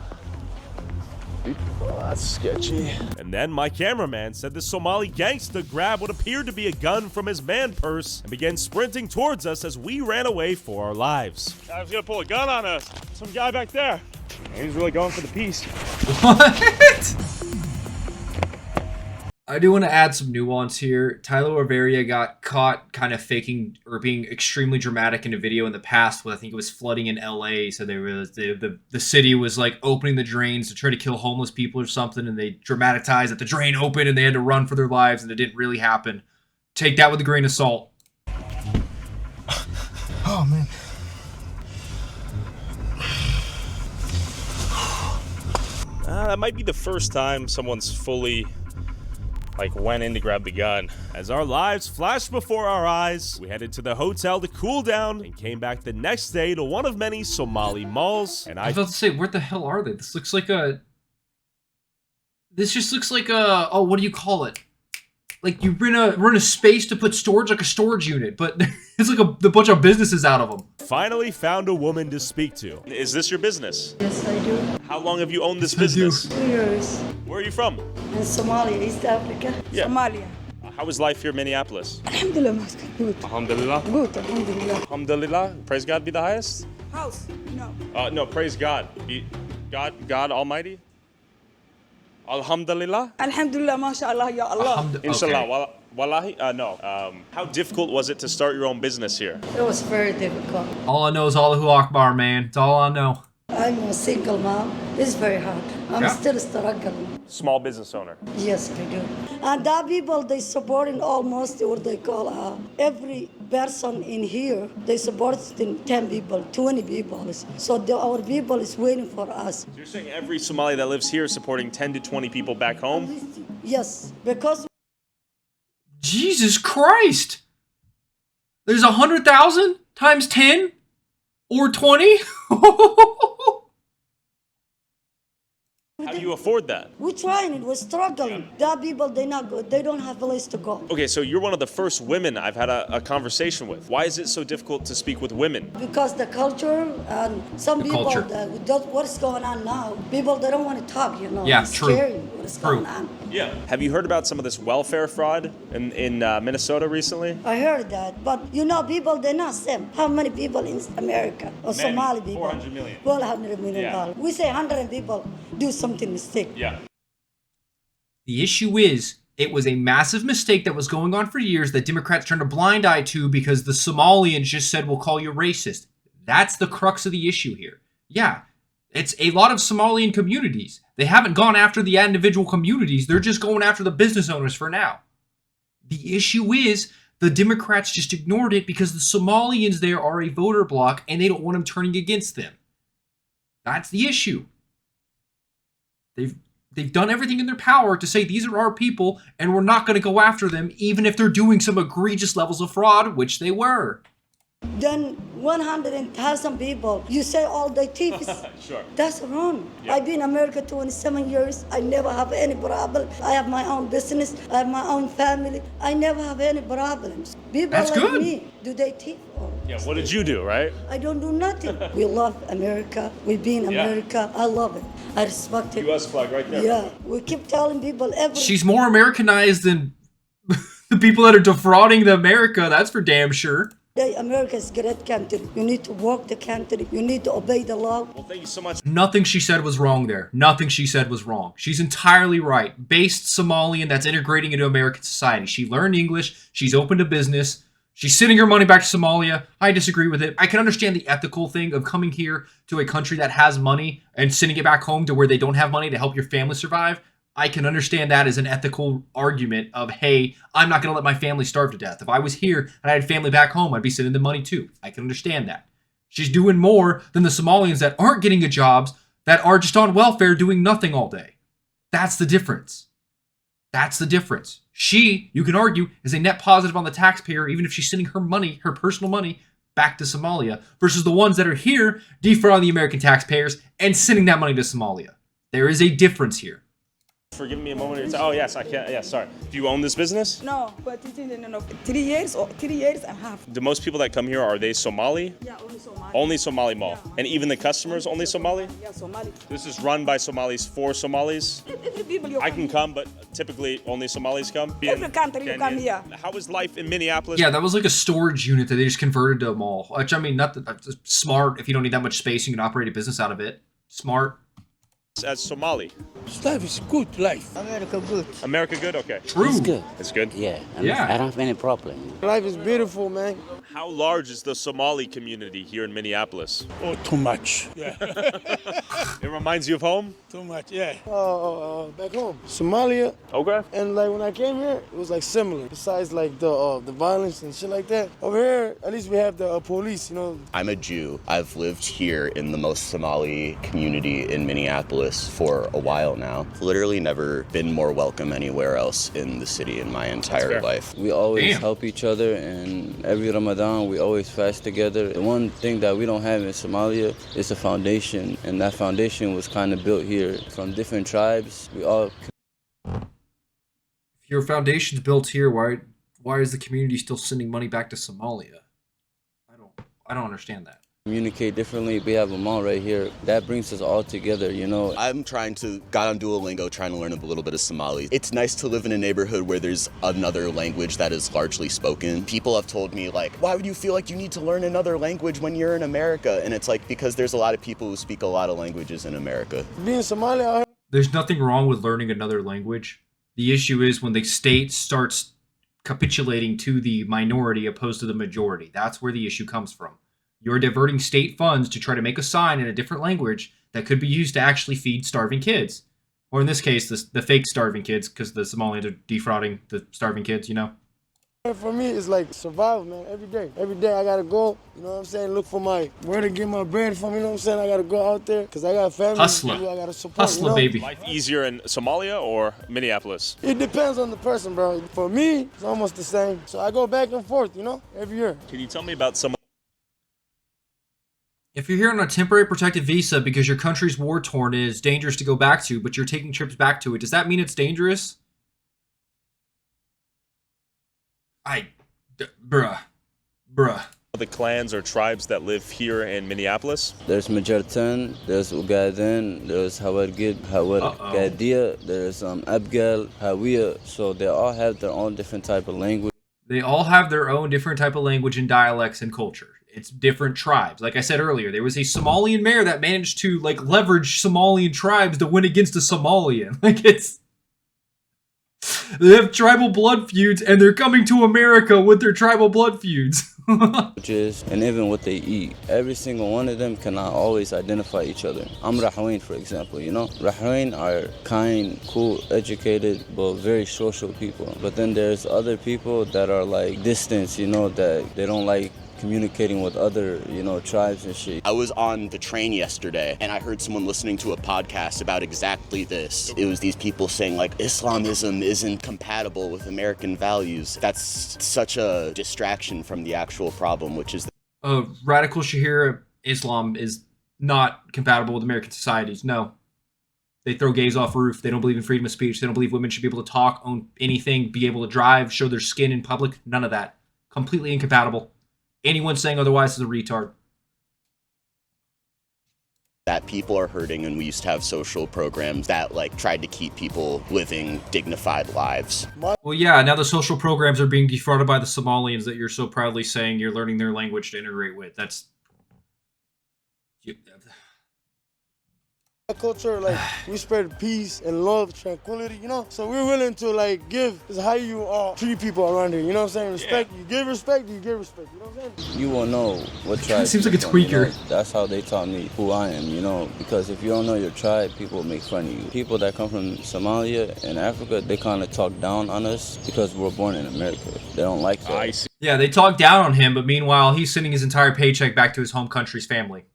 Oh, that's sketchy. And then my cameraman said the Somali gangster grabbed what appeared to be a gun from his man purse and began sprinting towards us as we ran away for our lives. I was gonna pull a gun on us. Some guy back there. He was really going for the piece. What? I do want to add some nuance here. Tyler Oliveira got caught kind of faking or being extremely dramatic in a video in the past when I think it was flooding in LA. So they realized the city was like opening the drains to try to kill homeless people or something, and they dramatized that the drain opened and they had to run for their lives, and it didn't really happen. Take that with a grain of salt. Oh, man. That might be the first time someone's fully went in to grab the gun. As our lives flashed before our eyes, we headed to the hotel to cool down and came back the next day to one of many Somali malls. And I was about to say, where the hell are they? This looks like a... This just looks like a... Oh, what do you call it? Like you rent a space to put storage, like a storage unit, but it's like a bunch of businesses out of them. Finally found a woman to speak to. Is this your business? Yes, I do. How long have you owned this business? 2 years. Where are you from? In Somalia, East Africa. Yeah. Somalia. How is life here in Minneapolis? Alhamdulillah, good. Alhamdulillah. Good, alhamdulillah. Alhamdulillah. Praise God be the highest? House? No. No, praise God. God Almighty? Alhamdulillah? Alhamdulillah, mashallah, ya Allah. Inshallah. Wallahi? No. How difficult was it to start your own business here? It was very difficult. All I know is Allahu Akbar, man. It's all I know. I'm a single mom. It's very hard. I'm still struggling. Small business owner. Yes, I do. And that people, they supporting almost what they call every person in here. They support 10 people, 20 people. So our people is waiting for us. So you're saying every Somali that lives here is supporting 10 to 20 people back home? Yes, because... Jesus Christ! There's 100,000 times 10 or 20? How do you afford that? We're trying, we're struggling. That people, they're not good. They don't have a place to go. Okay, so you're one of the first women I've had a conversation with. Why is it so difficult to speak with women? Because the culture and some people, what's going on now, people, they don't want to talk, you know. Yeah, it's true. scary what's going on. Yeah. Have you heard about some of this welfare fraud in Minnesota recently? I heard that, but you know, people, they're not same. How many people in America or Somali people? 400 million. Well, $100 million. We say 100 people do something mistake. Yeah. The issue is, it was a massive mistake that was going on for years that Democrats turned a blind eye to because the Somalians just said, we'll call you racist. That's the crux of the issue here. Yeah, it's a lot of Somalian communities. They haven't gone after the individual communities. They're just going after the business owners for now. The issue is, The Democrats just ignored it because the Somalians there are a voter bloc and they don't want them turning against them. That's the issue. They've done everything in their power to say these are our people and we're not going to go after them even if they're doing some egregious levels of fraud, which they were. Then 100,000 people, you say all the thieves. Sure. That's wrong. I've been in America 27 years. I never have any problem. I have my own business. I have my own family. I never have any problems. People That's like good. me, do they thief? Yeah, what did you do, right? I don't do nothing. We love America. We've been in America. I love it. I respect it. U.S. flag right there. Yeah, we keep telling people every. She's more Americanized than the people that are defrauding the America. That's for damn sure. America is a great country. You need to work the country. You need to obey the law. Well, thank you so much. Nothing she said was wrong there. Nothing she said was wrong. She's entirely right. Based Somalian that's integrating into American society. She learned English. She's opened a business. She's sending her money back to Somalia. I disagree with it. I can understand the ethical thing of coming here to a country that has money and sending it back home to where they don't have money to help your family survive. I can understand that as an ethical argument of, hey, I'm not going to let my family starve to death. If I was here and I had family back home, I'd be sending them money too. I can understand that. She's doing more than the Somalians that aren't getting a jobs, that are just on welfare doing nothing all day. That's the difference. That's the difference. She, you can argue, is a net positive on the taxpayer, even if she's sending her money, her personal money, back to Somalia, versus the ones that are here defrauding the American taxpayers and sending that money to Somalia. There is a difference here. For giving me a moment of your time. Oh, yes, I can. Yeah, sorry. Do you own this business? No, but no, 3 years or 3 years and a half. Do most people that come here, are they Somali? Yeah, only Somali. Only Somali mall. Yeah. And even the customers, only Somali? Yeah, Somali. This is run by Somalis for Somalis? Every people you I can come, but typically only Somalis come? Every country you come here. How is life in Minneapolis? Yeah, that was like a storage unit that they just converted to a mall. Which, I mean, not that that's smart. If you don't need that much space, you can operate a business out of it. Smart. As Somali? Life is good life. America good. America good? Okay. True. It's good. It's good? Yeah. Yeah. I don't have any problem. Life is beautiful, man. How large is the Somali community here in Minneapolis? Oh, too much. Yeah. It reminds you of home? Too much, yeah. Back home, Somalia. Okay. And like when I came here, it was like similar. Besides like the violence and shit like that. Over here, at least we have the police, you know. I'm a Jew. I've lived here in the most Somali community in Minneapolis for a while now. Literally never been more welcome anywhere else in the city in my entire life. We always help each other, and every Ramadan we always fast together. The one thing that we don't have in Somalia is a foundation, and that foundation was kind of built here from different tribes. We all. If your foundation's built here, why is the community still sending money back to Somalia? I don't understand that. Communicate differently. We have a mall right here. That brings us all together, you know. I'm got on Duolingo, trying to learn a little bit of Somali. It's nice to live in a neighborhood where there's another language that is largely spoken. People have told me, like, why would you feel like you need to learn another language when you're in America? And it's like, because there's a lot of people who speak a lot of languages in America. Being Somalia. There's nothing wrong with learning another language. The issue is when the state starts capitulating to the minority opposed to the majority. That's where the issue comes from. You're diverting state funds to try to make a sign in a different language that could be used to actually feed starving kids. Or in this case, the fake starving kids, because the Somalians are defrauding the starving kids, you know? For me, it's like survival, man, every day. Every day I gotta go, you know what I'm saying, look for where to get my bread from, you know what I'm saying? I gotta go out there, because I got family. Hustler. I gotta support, Hustler, you know? baby. Life easier in Somalia or Minneapolis? It depends on the person, bro. For me, it's almost the same. So I go back and forth, you know, every year. Can you tell me about some? If you're here on a temporary protected visa because your country's war-torn and it's dangerous to go back to, but you're taking trips back to it, does that mean it's dangerous? Bruh. The clans or tribes that live here in Minneapolis? There's Majartan, there's Ugaden, there's Hawargid, Gadia, there's Abgal, Hawiya. So they all have their own different type of language. They all have their own different type of language and dialects and culture. It's different tribes. Like I said earlier, there was a Somalian mayor that managed to leverage Somalian tribes to win against a Somalian. They have tribal blood feuds and they're coming to America with their tribal blood feuds. and even what they eat. Every single one of them cannot always identify each other. I'm Rahwain, for example, you know? Rahwain are kind, cool, educated, but very social people. But then there's other people that are like distant, you know, that they don't like communicating with other, you know, tribes and shit. I was on the train yesterday and I heard someone listening to a podcast about exactly this. It was these people saying like Islamism isn't compatible with American values. That's such a distraction from the actual problem, which is radical Shahir Islam is not compatible with American societies. No. They throw gays off roof. They don't believe in freedom of speech. They don't believe women should be able to talk, own anything, be able to drive, show their skin in public. None of that. Completely incompatible. Anyone saying otherwise is a retard. that people are hurting, and we used to have social programs that like tried to keep people living dignified lives. Well, yeah, now the social programs are being defrauded by the Somalians that you're so proudly saying you're learning their language to integrate with. That's... Our culture, like, we spread peace and love, tranquility, you know? So we're willing to, like, give is how you treat people around here, you know what I'm saying? Respect, you give respect, you get respect, you know what I'm saying? You will know what tribe. Seems like a tweaker. You know? That's how they taught me who I am, you know? Because if you don't know your tribe, people make fun of you. People that come from Somalia and Africa, they kind of talk down on us because we're born in America. They don't like that. I see. Yeah, they talk down on him, but meanwhile, he's sending his entire paycheck back to his home country's family.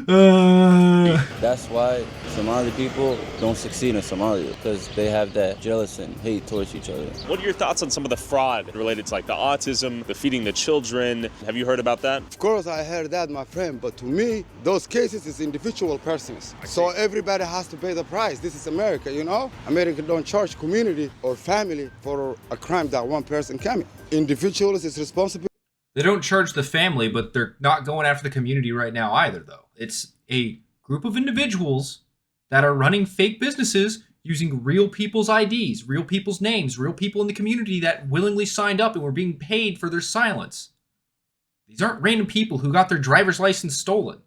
That's why Somali people don't succeed in Somalia, because they have that jealous and hate towards each other. What are your thoughts on some of the fraud related to like the autism, the feeding the children? Have you heard about that? Of course I heard that, my friend, but to me, those cases is individual persons. So everybody has to pay the price. This is America, you know? America don't charge community or family for a crime that one person commit. Individuals is responsible. They don't charge the family, but they're not going after the community right now either, though. It's a group of individuals that are running fake businesses using real people's IDs, real people's names, real people in the community that willingly signed up and were being paid for their silence. These aren't random people who got their driver's license stolen.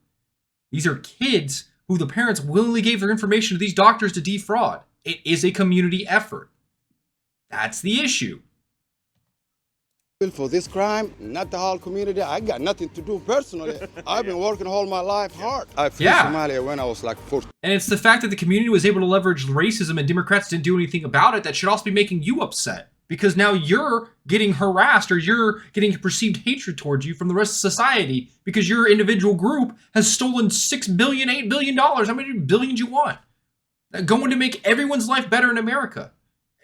These are kids who the parents willingly gave their information to these doctors to defraud. It is a community effort. That's the issue. For this crime, not the whole community. I got nothing to do personally. I've been working all my life hard. I fled Somalia when I was like 14. And it's the fact that the community was able to leverage racism and Democrats didn't do anything about it that should also be making you upset. Because now you're getting harassed or you're getting perceived hatred towards you from the rest of society because your individual group has stolen $6 billion, $8 billion. How many billions you want? Going to make everyone's life better in America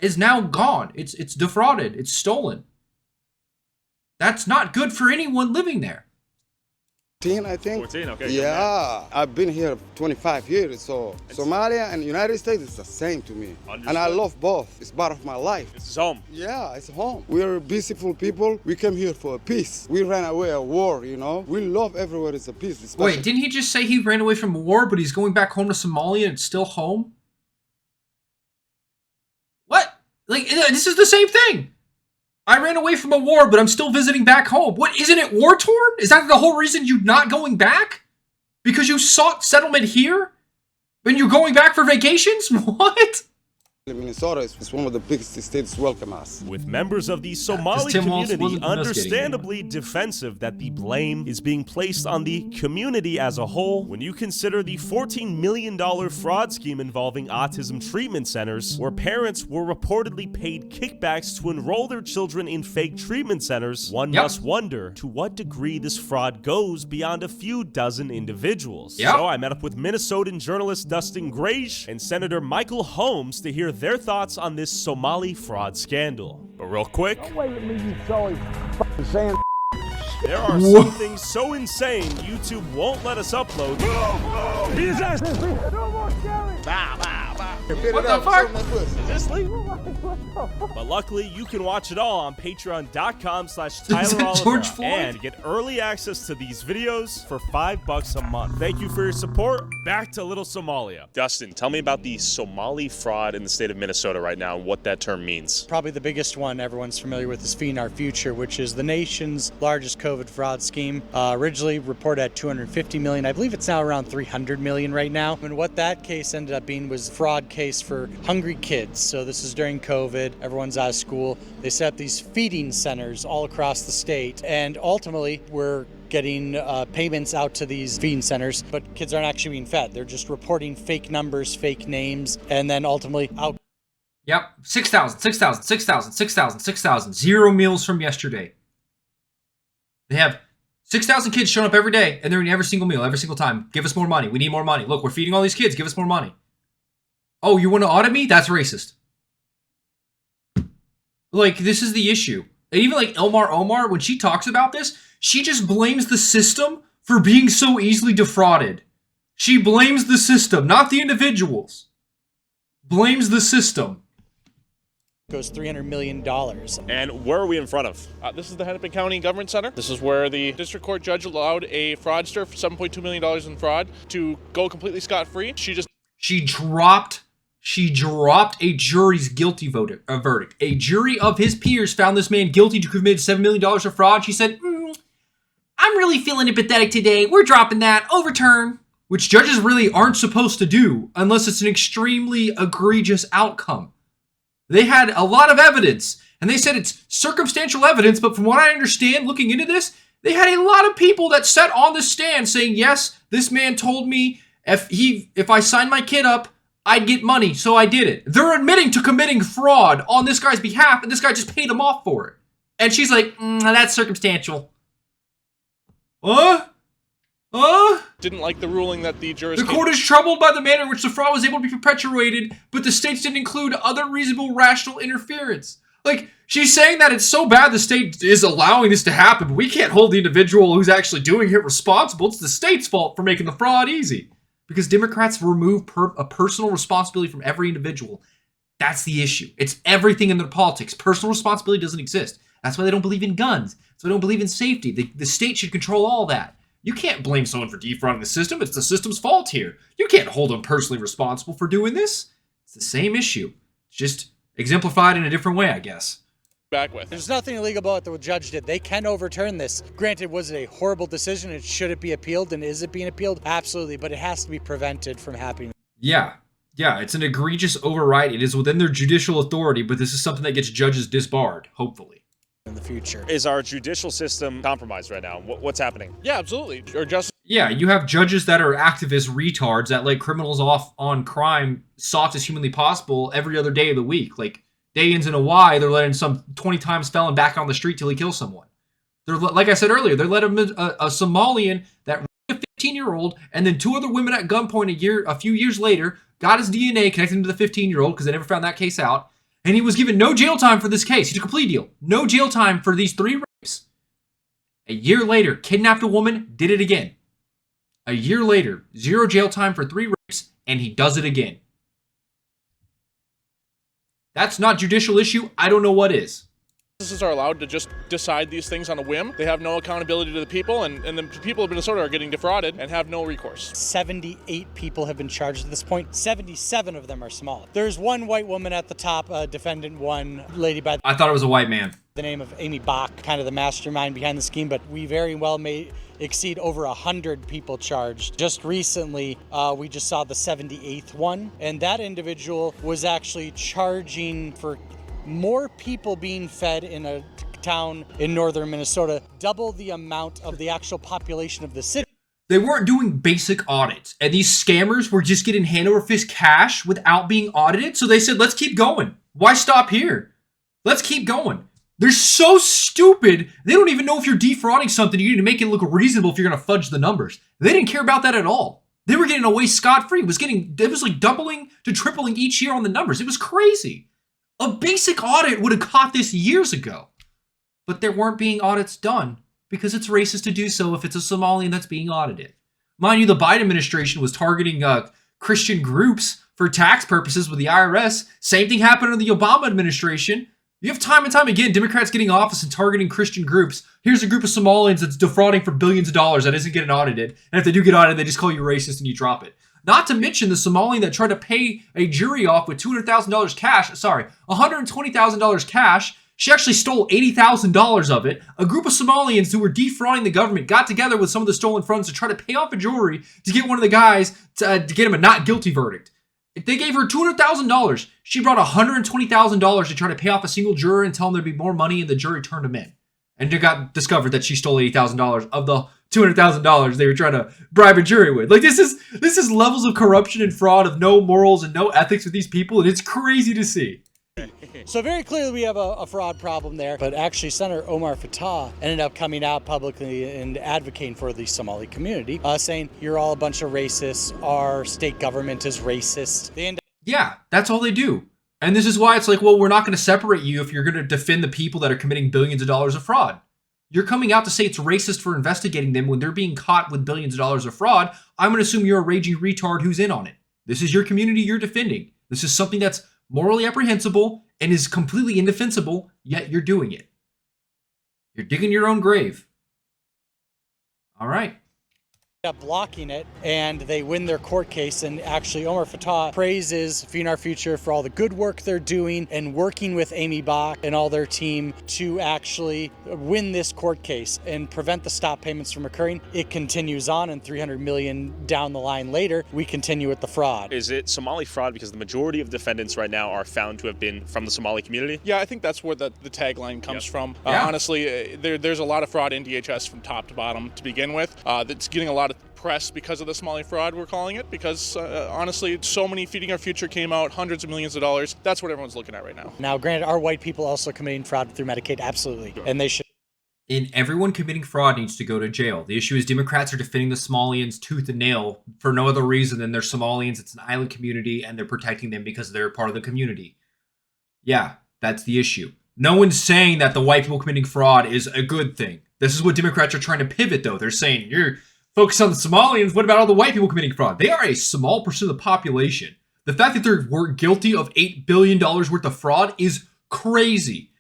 is now gone. It's defrauded. It's stolen. That's not good for anyone living there. 14, I think. 14, okay. Yeah, I've been here 25 years, so Somalia and United States is the same to me. Understood. And I love both. It's part of my life. It's home. Yeah, it's home. We are peaceful people. We came here for peace. We ran away a war, you know. We love everywhere is a peace. Especially. Wait, didn't he just say he ran away from war, but he's going back home to Somalia and it's still home? What? Like, this is the same thing. I ran away from a war, but I'm still visiting back home. What, isn't it war-torn? Is that the whole reason you're not going back? Because you sought settlement here? When you're going back for vacations? What? Minnesota is one of the biggest states to welcome us. With members of the Somali community understandably defensive that the blame is being placed on the community as a whole, when you consider the $14 million fraud scheme involving autism treatment centers, where parents were reportedly paid kickbacks to enroll their children in fake treatment centers, one must wonder to what degree this fraud goes beyond a few dozen individuals. So I met up with Minnesotan journalist Dustin Grage and Senator Michael Holmes to hear their thoughts on this Somali fraud scandal. But real quick, there are some things so insane YouTube won't let us upload. What the fuck? Is this legal? But luckily, you can watch it all on patreon.com/TylerOliveira and get early access to these videos for $5 a month. Thank you for your support. Back to Little Somalia. Dustin, tell me about the Somali fraud in the state of Minnesota right now and what that term means. Probably the biggest one everyone's familiar with is Feeding Our Future, which is the nation's largest COVID fraud scheme. Originally reported at $250 million. I believe it's now around $300 million right now. And what that case ended up being was fraud case for hungry kids. So this is during COVID, everyone's out of school. They set up these feeding centers all across the state, and ultimately we're getting payments out to these feeding centers, but kids aren't actually being fed. They're just reporting fake numbers, fake names, and then ultimately out. Yep, 6,000, 6,000, 6,000, 6,000, 6,000. 0 meals from yesterday. They have 6,000 kids showing up every day, and they're eating every single meal, every single time. Give us more money. We need more money. Look, we're feeding all these kids. Give us more money. Oh, you want to audit me? That's racist. Like, this is the issue. And even like Elmar Omar, when she talks about this, she just blames the system for being so easily defrauded. She blames the system, not the individuals. Blames the system. Goes $300 million. And where are we in front of? This is the Hennepin County Government Center. This is where the district court judge allowed a fraudster for $7.2 million in fraud to go completely scot-free. She dropped a jury's guilty verdict. A jury of his peers found this man guilty to commit $7 million of fraud. She said, I'm really feeling empathetic today. We're dropping that. Overturn. Which judges really aren't supposed to do unless it's an extremely egregious outcome. They had a lot of evidence, and they said it's circumstantial evidence, but from what I understand, looking into this, they had a lot of people that sat on the stand saying, yes, this man told me if I signed my kid up, I'd get money, so I did it. They're admitting to committing fraud on this guy's behalf, and this guy just paid them off for it. And she's like, that's circumstantial. Didn't like the ruling that the jurors... The court is troubled by the manner in which the fraud was able to be perpetuated, but the states didn't include other reasonable rational interference. Like, she's saying that it's so bad the state is allowing this to happen, but we can't hold the individual who's actually doing it responsible. It's the state's fault for making the fraud easy. Because Democrats remove a personal responsibility from every individual. That's the issue. It's everything in their politics. Personal responsibility doesn't exist. That's why they don't believe in guns. That's why they don't believe in safety. The state should control all that. You can't blame someone for defrauding the system. It's the system's fault here. You can't hold them personally responsible for doing this. It's the same issue. It's just exemplified in a different way, I guess. Back with. There's nothing illegal about what the judge did. They can overturn this. Granted, was it a horrible decision? Should it be appealed? And is it being appealed? Absolutely, but it has to be prevented from happening. Yeah, it's an egregious override. It is within their judicial authority, but this is something that gets judges disbarred, hopefully. In the future. Is our judicial system compromised right now? What's happening? Yeah, absolutely. Or just... Yeah, you have judges that are activist retards that let criminals off on crime soft as humanly possible every other day of the week. Like, day ends in a Y, they're letting some 20 times felon back on the street till he kills someone. They're, like I said earlier, they're letting a Somalian that raped a 15-year-old and then 2 other women at gunpoint a few years later, got his DNA connected him to the 15-year-old because they never found that case out. And he was given no jail time for this case. He took a plea deal. No jail time for these 3 rapes. A year later, kidnapped a woman, did it again. A year later, 0 jail time for 3 rapes, and he does it again. That's not judicial issue. I don't know what is. Businesses are allowed to just decide these things on a whim. They have no accountability to the people, and the people of Minnesota are getting defrauded and have no recourse. 78 people have been charged at this point. 77 of them are Somali. There's one white woman at the top, defendant 1, lady by I thought it was a white man. The name of Amy Bach, kind of the mastermind behind the scheme, but we very well may exceed over 100 people charged. Just recently, we just saw the 78th one, and that individual was actually charging for more people being fed in a town in northern Minnesota, double the amount of the actual population of the city. They weren't doing basic audits, and these scammers were just getting hand over fist cash without being audited, so they said, let's keep going. Why stop here? Let's keep going. They're so stupid, they don't even know if you're defrauding something, you need to make it look reasonable if you're going to fudge the numbers. They didn't care about that at all. They were getting away scot-free. It was like doubling to tripling each year on the numbers. It was crazy. A basic audit would have caught this years ago. But there weren't being audits done because it's racist to do so if it's a Somalian that's being audited. Mind you, the Biden administration was targeting Christian groups for tax purposes with the IRS. Same thing happened under the Obama administration. You have time and time again Democrats getting office and targeting Christian groups. Here's a group of Somalians that's defrauding for billions of dollars that isn't getting audited. And if they do get audited, they just call you racist and you drop it. Not to mention the Somalian that tried to pay a jury off with $200,000 cash, $120,000 cash. She actually stole $80,000 of it. A group of Somalians who were defrauding the government got together with some of the stolen funds to try to pay off a jury to get one of the guys to get him a not guilty verdict. They gave her $200,000. She brought $120,000 to try to pay off a single juror and tell them there'd be more money, and the jury turned him in. And it got discovered that she stole $80,000 of the $200,000 they were trying to bribe a jury with. Like, this is levels of corruption and fraud of no morals and no ethics with these people, and it's crazy to see. So very clearly we have a fraud problem there, but actually Senator Omar Fattah ended up coming out publicly and advocating for the Somali community, saying you're all a bunch of racists, our state government is racist. Yeah, that's all they do. And this is why it's like, well, we're not going to separate you if you're going to defend the people that are committing billions of dollars of fraud. You're coming out to say it's racist for investigating them when they're being caught with billions of dollars of fraud. I'm going to assume you're a raging retard who's in on it. This is your community you're defending. This is something that's morally reprehensible and is completely indefensible, yet you're doing it. You're digging your own grave. All right. Up blocking it, and they win their court case, and actually Omar Fattah praises Feeding Our Future for all the good work they're doing and working with Amy Bach and all their team to actually win this court case and prevent the stop payments from occurring. It continues on, and $300 million down the line later, we continue with the fraud. Is it Somali fraud because the majority of defendants right now are found to have been from the Somali community? Yeah, I think that's where the tagline comes from. Yeah. Honestly, there's a lot of fraud in DHS from top to bottom to begin with. That's getting a lot of press because of the Somali fraud, we're calling it, because honestly, so many Feeding Our Future came out, hundreds of millions of dollars. That's what everyone's looking at right now. Now, granted, are white people also committing fraud through Medicaid? Absolutely. And they should. And everyone committing fraud needs to go to jail. The issue is Democrats are defending the Somalians tooth and nail for no other reason than they're Somalians, it's an island community, and they're protecting them because they're part of the community. Yeah, that's the issue. No one's saying that the white people committing fraud is a good thing. This is what Democrats are trying to pivot, though. They're saying, you're focused on the Somalians, what about all the white people committing fraud? They are a small percent of the population. The fact that they're guilty of $8 billion worth of fraud is crazy.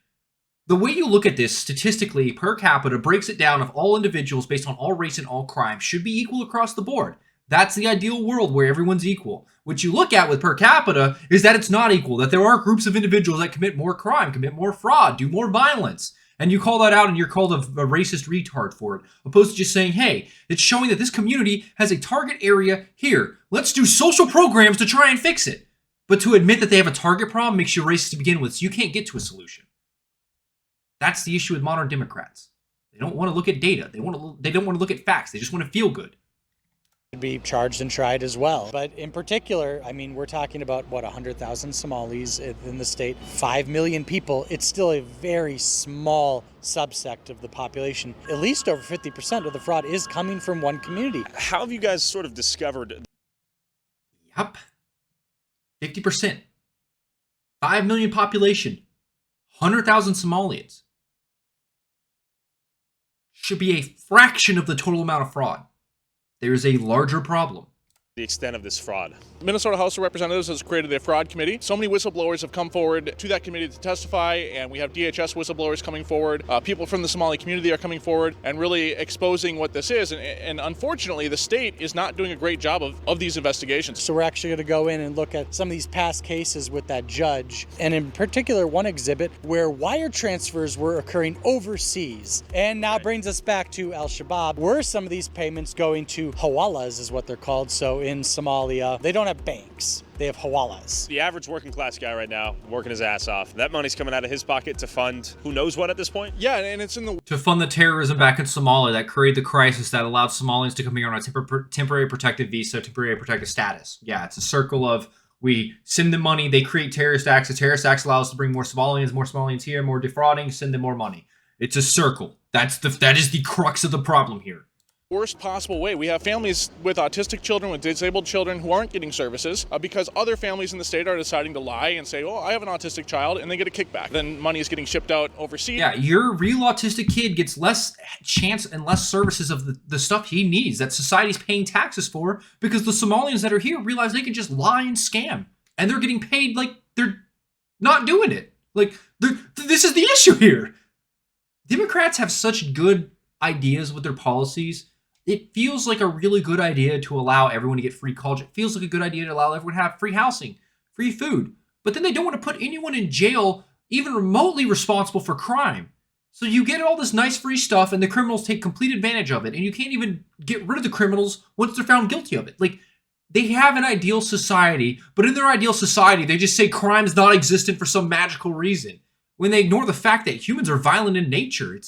The way you look at this statistically, per capita, breaks it down of all individuals based on all race and all crime should be equal across the board. That's the ideal world where everyone's equal. What you look at with per capita is that it's not equal, that there are groups of individuals that commit more crime, commit more fraud, do more violence. And you call that out and you're called a racist retard for it, opposed to just saying, hey, it's showing that this community has a target area here. Let's do social programs to try and fix it. But to admit that they have a target problem makes you racist to begin with, so you can't get to a solution. That's the issue with modern Democrats. They don't want to look at data. They don't want to look at facts. They just want to feel good. Be charged and tried as well. But in particular, I mean, we're talking about, 100,000 Somalis in the state, 5 million people. It's still a very small subsect of the population. At least over 50% of the fraud is coming from one community. How have you guys sort of discovered? Yup. 50%. 5 million population. 100,000 Somalians. Should be a fraction of the total amount of fraud. There is a larger problem. The extent of this fraud. Minnesota House of Representatives has created a fraud committee. So many whistleblowers have come forward to that committee to testify, and we have DHS whistleblowers coming forward. People from the Somali community are coming forward and really exposing what this is. And unfortunately, the state is not doing a great job of these investigations. So we're actually going to go in and look at some of these past cases with that judge, and in particular one exhibit where wire transfers were occurring overseas. And now brings us back to Al-Shabaab. Were some of these payments going to hawalas is what they're called. So in Somalia, they don't have banks. They have hawalas. The average working class guy right now, working his ass off. That money's coming out of his pocket to fund who knows what at this point? Yeah, and it's in the... To fund the terrorism back in Somalia that created the crisis that allowed Somalians to come here on a temporary protected visa, temporary protected status. Yeah, it's a circle of we send them money, they create terrorist acts. The terrorist acts allow us to bring more Somalians here, more defrauding, send them more money. It's a circle. That is the crux of the problem here. Worst possible way. We have families with autistic children, with disabled children who aren't getting services because other families in the state are deciding to lie and say, oh, I have an autistic child, and they get a kickback. Then money is getting shipped out overseas. Yeah, your real autistic kid gets less chance and less services of the stuff he needs that society's paying taxes for because the Somalians that are here realize they can just lie and scam. And they're getting paid like they're not doing it. Like, this is the issue here. Democrats have such good ideas with their policies. It feels like a really good idea to allow everyone to get free college. It feels like a good idea to allow everyone to have free housing, free food. But then they don't want to put anyone in jail even remotely responsible for crime. So you get all this nice free stuff and the criminals take complete advantage of it. And you can't even get rid of the criminals once they're found guilty of it. Like, They have an ideal society, but in their ideal society, they just say crime is not existent for some magical reason. When they ignore the fact that humans are violent in nature.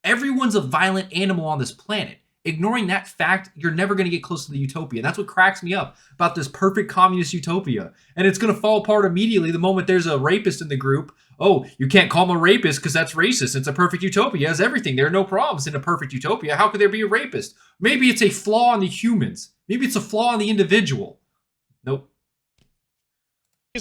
Everyone's a violent animal on this planet. Ignoring that fact, you're never going to get close to the utopia. That's what cracks me up about this perfect communist utopia. And it's going to fall apart immediately the moment there's a rapist in the group. Oh, you can't call him a rapist because that's racist. It's a perfect utopia. It has everything. There are no problems in a perfect utopia. How could there be a rapist? Maybe it's a flaw in the humans. Maybe it's a flaw in the individual. Nope.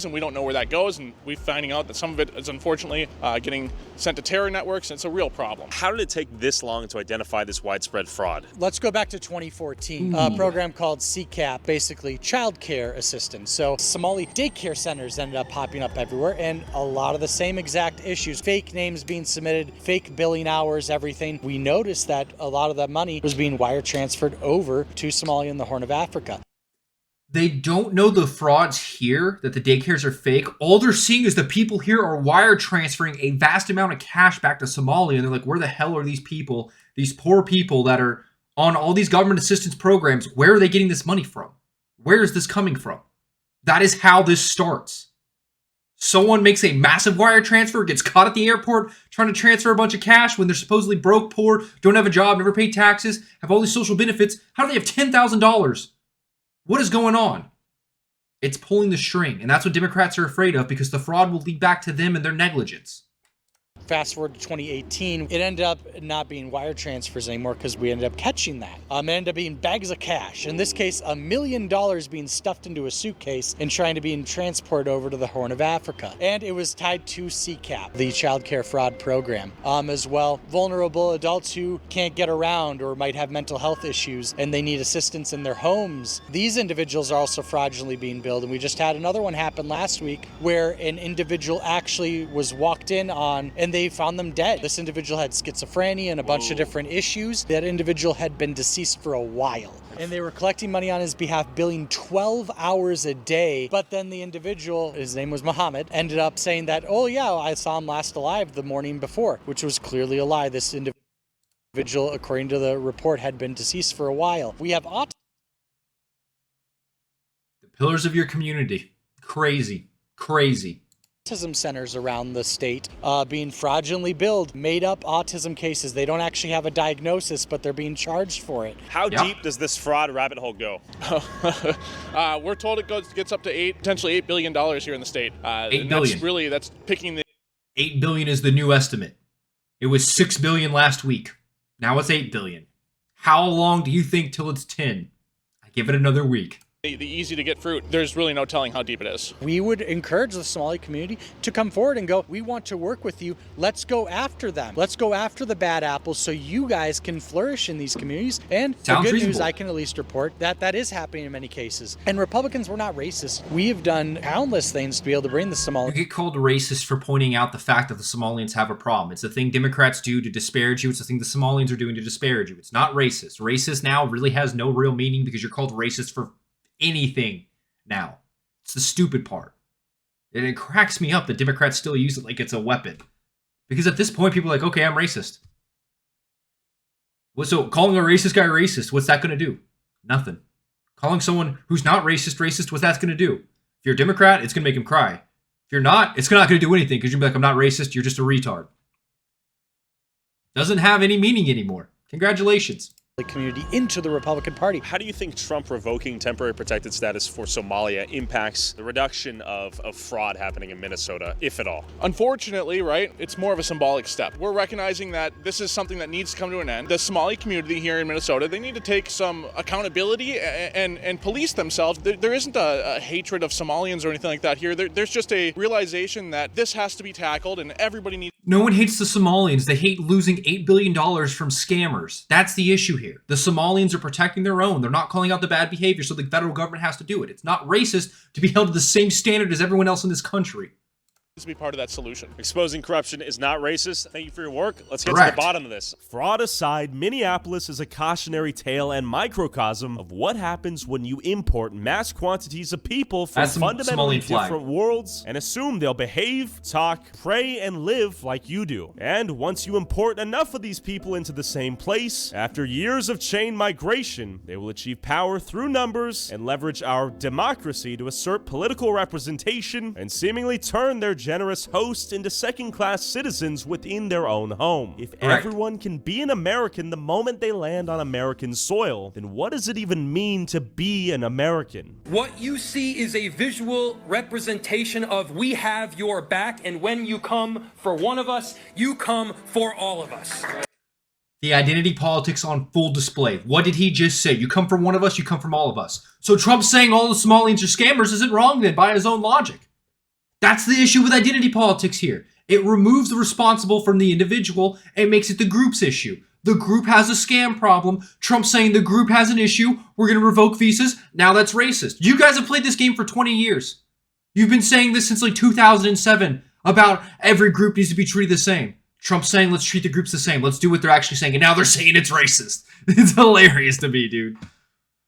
And we don't know where that goes, and we're finding out that some of it is unfortunately getting sent to terror networks, and it's a real problem. How did it take this long to identify this widespread fraud? Let's go back to 2014. A program called CCAP, basically child care assistance. So Somali daycare centers ended up popping up everywhere, and a lot of the same exact issues. Fake names being submitted, fake billing hours, everything. We noticed that a lot of that money was being wire transferred over to Somalia and the Horn of Africa. They don't know the frauds here, that the daycares are fake. All they're seeing is the people here are wire transferring a vast amount of cash back to Somalia. And they're like, where the hell are these people, these poor people that are on all these government assistance programs? Where are they getting this money from? Where is this coming from? That is how this starts. Someone makes a massive wire transfer, gets caught at the airport trying to transfer a bunch of cash when they're supposedly broke, poor, don't have a job, never pay taxes, have all these social benefits. How do they have $10,000? What is going on? It's pulling the string, and that's what Democrats are afraid of because the fraud will lead back to them and their negligence. Fast forward to 2018, it ended up not being wire transfers anymore because we ended up catching that. It ended up being bags of cash. In this case, $1 million being stuffed into a suitcase and trying to be transported over to the Horn of Africa. And it was tied to CCAP, the child care fraud program. As well, vulnerable adults who can't get around or might have mental health issues and they need assistance in their homes. These individuals are also fraudulently being billed. And we just had another one happen last week where an individual actually was walked in on and they found them dead. This individual had schizophrenia and a bunch of different issues. That individual had been deceased for a while. And they were collecting money on his behalf, billing 12 hours a day. But then the individual, his name was Muhammad, ended up saying that, oh yeah, I saw him last alive the morning before, which was clearly a lie. This individual, according to the report, had been deceased for a while. We have The pillars of your community. Crazy. Crazy. autism centers around the state being fraudulently billed, made up autism cases. They don't actually have a diagnosis, but they're being charged for it. How deep does this fraud rabbit hole go? We're told it gets up to potentially $8 billion here in the state. $8 billion. That's picking the... $8 billion is the new estimate. It was $6 billion last week. Now it's $8 billion. How long do you think till it's 10? I give it another week. The easy to get fruit, there's really no telling how deep it is. We would encourage the Somali community to come forward and go, we want to work with you. Let's go after them. Let's go after the bad apples so you guys can flourish in these communities. And the good news, I can at least report that is happening in many cases. And Republicans were not racist. We have done countless things to be able to bring the Somali. You get called racist for pointing out the fact that the Somalians have a problem. It's the thing Democrats do to disparage you. It's the thing the Somalians are doing to disparage you. It's not racist. Racist now really has no real meaning because you're called racist for anything now. It's the stupid part. And it cracks me up that Democrats still use it like it's a weapon. Because at this point, people are like, okay, I'm racist. Well, so calling a racist guy racist, what's that going to do? Nothing. Calling someone who's not racist, what's that going to do? If you're a Democrat, it's going to make him cry. If you're not, it's not going to do anything because you'll be like, I'm not racist, you're just a retard. Doesn't have any meaning anymore. Congratulations. Community into the Republican Party. How do you think Trump revoking temporary protected status for Somalia impacts the reduction of fraud happening in Minnesota, if at all? Unfortunately, right, it's more of a symbolic step. We're recognizing that this is something that needs to come to an end. The Somali community here in Minnesota, they need to take some accountability and police themselves. There isn't a hatred of Somalians or anything like that here. There's just a realization that this has to be tackled and everybody needs... No one hates the Somalians. They hate losing $8 billion from scammers. That's the issue here. The Somalians are protecting their own. They're not calling out the bad behavior, so the federal government has to do it. It's not racist to be held to the same standard as everyone else in this country. to be part of that solution. Exposing corruption is not racist. Thank you for your work. Let's get to Correct. the bottom of this. Fraud aside, Minneapolis is a cautionary tale and microcosm of what happens when you import mass quantities of people from That's some fundamentally Somalian flag. different worlds and assume they'll behave, talk, pray, and live like you do. And once you import enough of these people into the same place, after years of chain migration, they will achieve power through numbers and leverage our democracy to assert political representation and seemingly turn their generous host into second-class citizens within their own home. If Correct. everyone can be an American the moment they land on American soil, then what does it even mean to be an American? What you see is a visual representation of we have your back, and when you come for one of us, you come for all of us. The identity politics on full display. What did he just say? You come from one of us, you come from all of us. So Trump saying all the Somalians are scammers isn't wrong then by his own logic. That's the issue with identity politics here. It removes the responsible from the individual and makes it the group's issue. The group has a scam problem. Trump saying the group has an issue. We're going to revoke visas. Now that's racist. You guys have played this game for 20 years. You've been saying this since like 2007 about every group needs to be treated the same. Trump saying let's treat the groups the same. Let's do what they're actually saying. And now they're saying it's racist. It's hilarious to me, dude.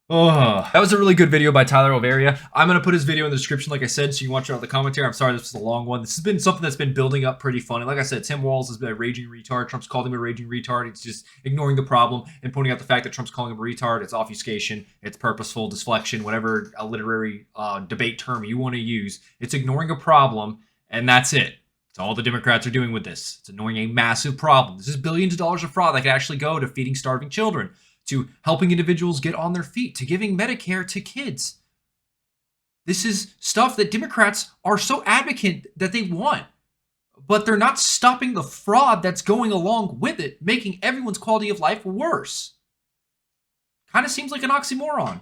Oh, that was a really good video by Tyler Oliveira. I'm going to put his video in the description, like I said, so you can watch it out the commentary. I'm sorry, this was a long one. This has been something that's been building up pretty funny. Like I said, Tim Walz has been a raging retard. Trump's called him a raging retard. It's just ignoring the problem and pointing out the fact that Trump's calling him a retard. It's obfuscation. It's purposeful deflection, whatever a literary debate term you want to use. It's ignoring a problem, and that's it. It's all the Democrats are doing with this. It's ignoring a massive problem. This is billions of dollars of fraud that could actually go to feeding starving children, to helping individuals get on their feet, to giving Medicare to kids. This is stuff that Democrats are so advocate that they want, but they're not stopping the fraud that's going along with it, making everyone's quality of life worse. Kind of seems like an oxymoron.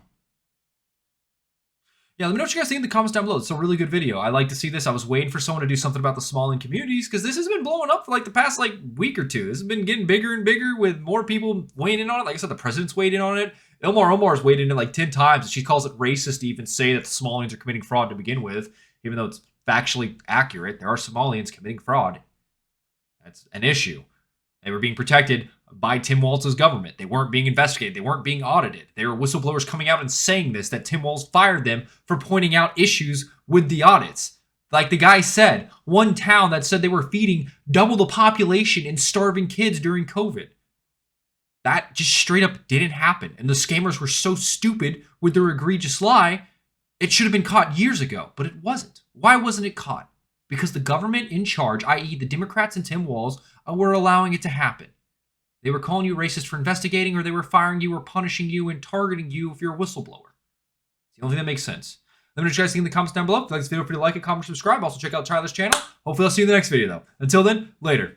Yeah, let me know what you guys think in the comments down below. It's a really good video. I like to see this. I was waiting for someone to do something about the Somalian communities because this has been blowing up for like the past like week or two. This has been getting bigger and bigger with more people weighing in on it. Like I said, the president's weighed in on it. Omar's weighed in like 10 times, and she calls it racist to even say that the Somalians are committing fraud to begin with, even though it's factually accurate. There are Somalians committing fraud. That's an issue. They were being protected by Tim Walz's government. They weren't being investigated. They weren't being audited. There were whistleblowers coming out and saying this, that Tim Walz fired them for pointing out issues with the audits. Like the guy said, one town that said they were feeding double the population and starving kids during COVID. That just straight up didn't happen. And the scammers were so stupid with their egregious lie, it should have been caught years ago, but it wasn't. Why wasn't it caught? Because the government in charge, i.e. the Democrats and Tim Walz, were allowing it to happen. They were calling you racist for investigating, or they were firing you or punishing you and targeting you if you're a whistleblower. It's the only thing that makes sense. Let me know what you guys think in the comments down below. If you like this video, feel free to like it, comment, subscribe. Also check out Tyler's channel. Hopefully I'll see you in the next video though. Until then, later.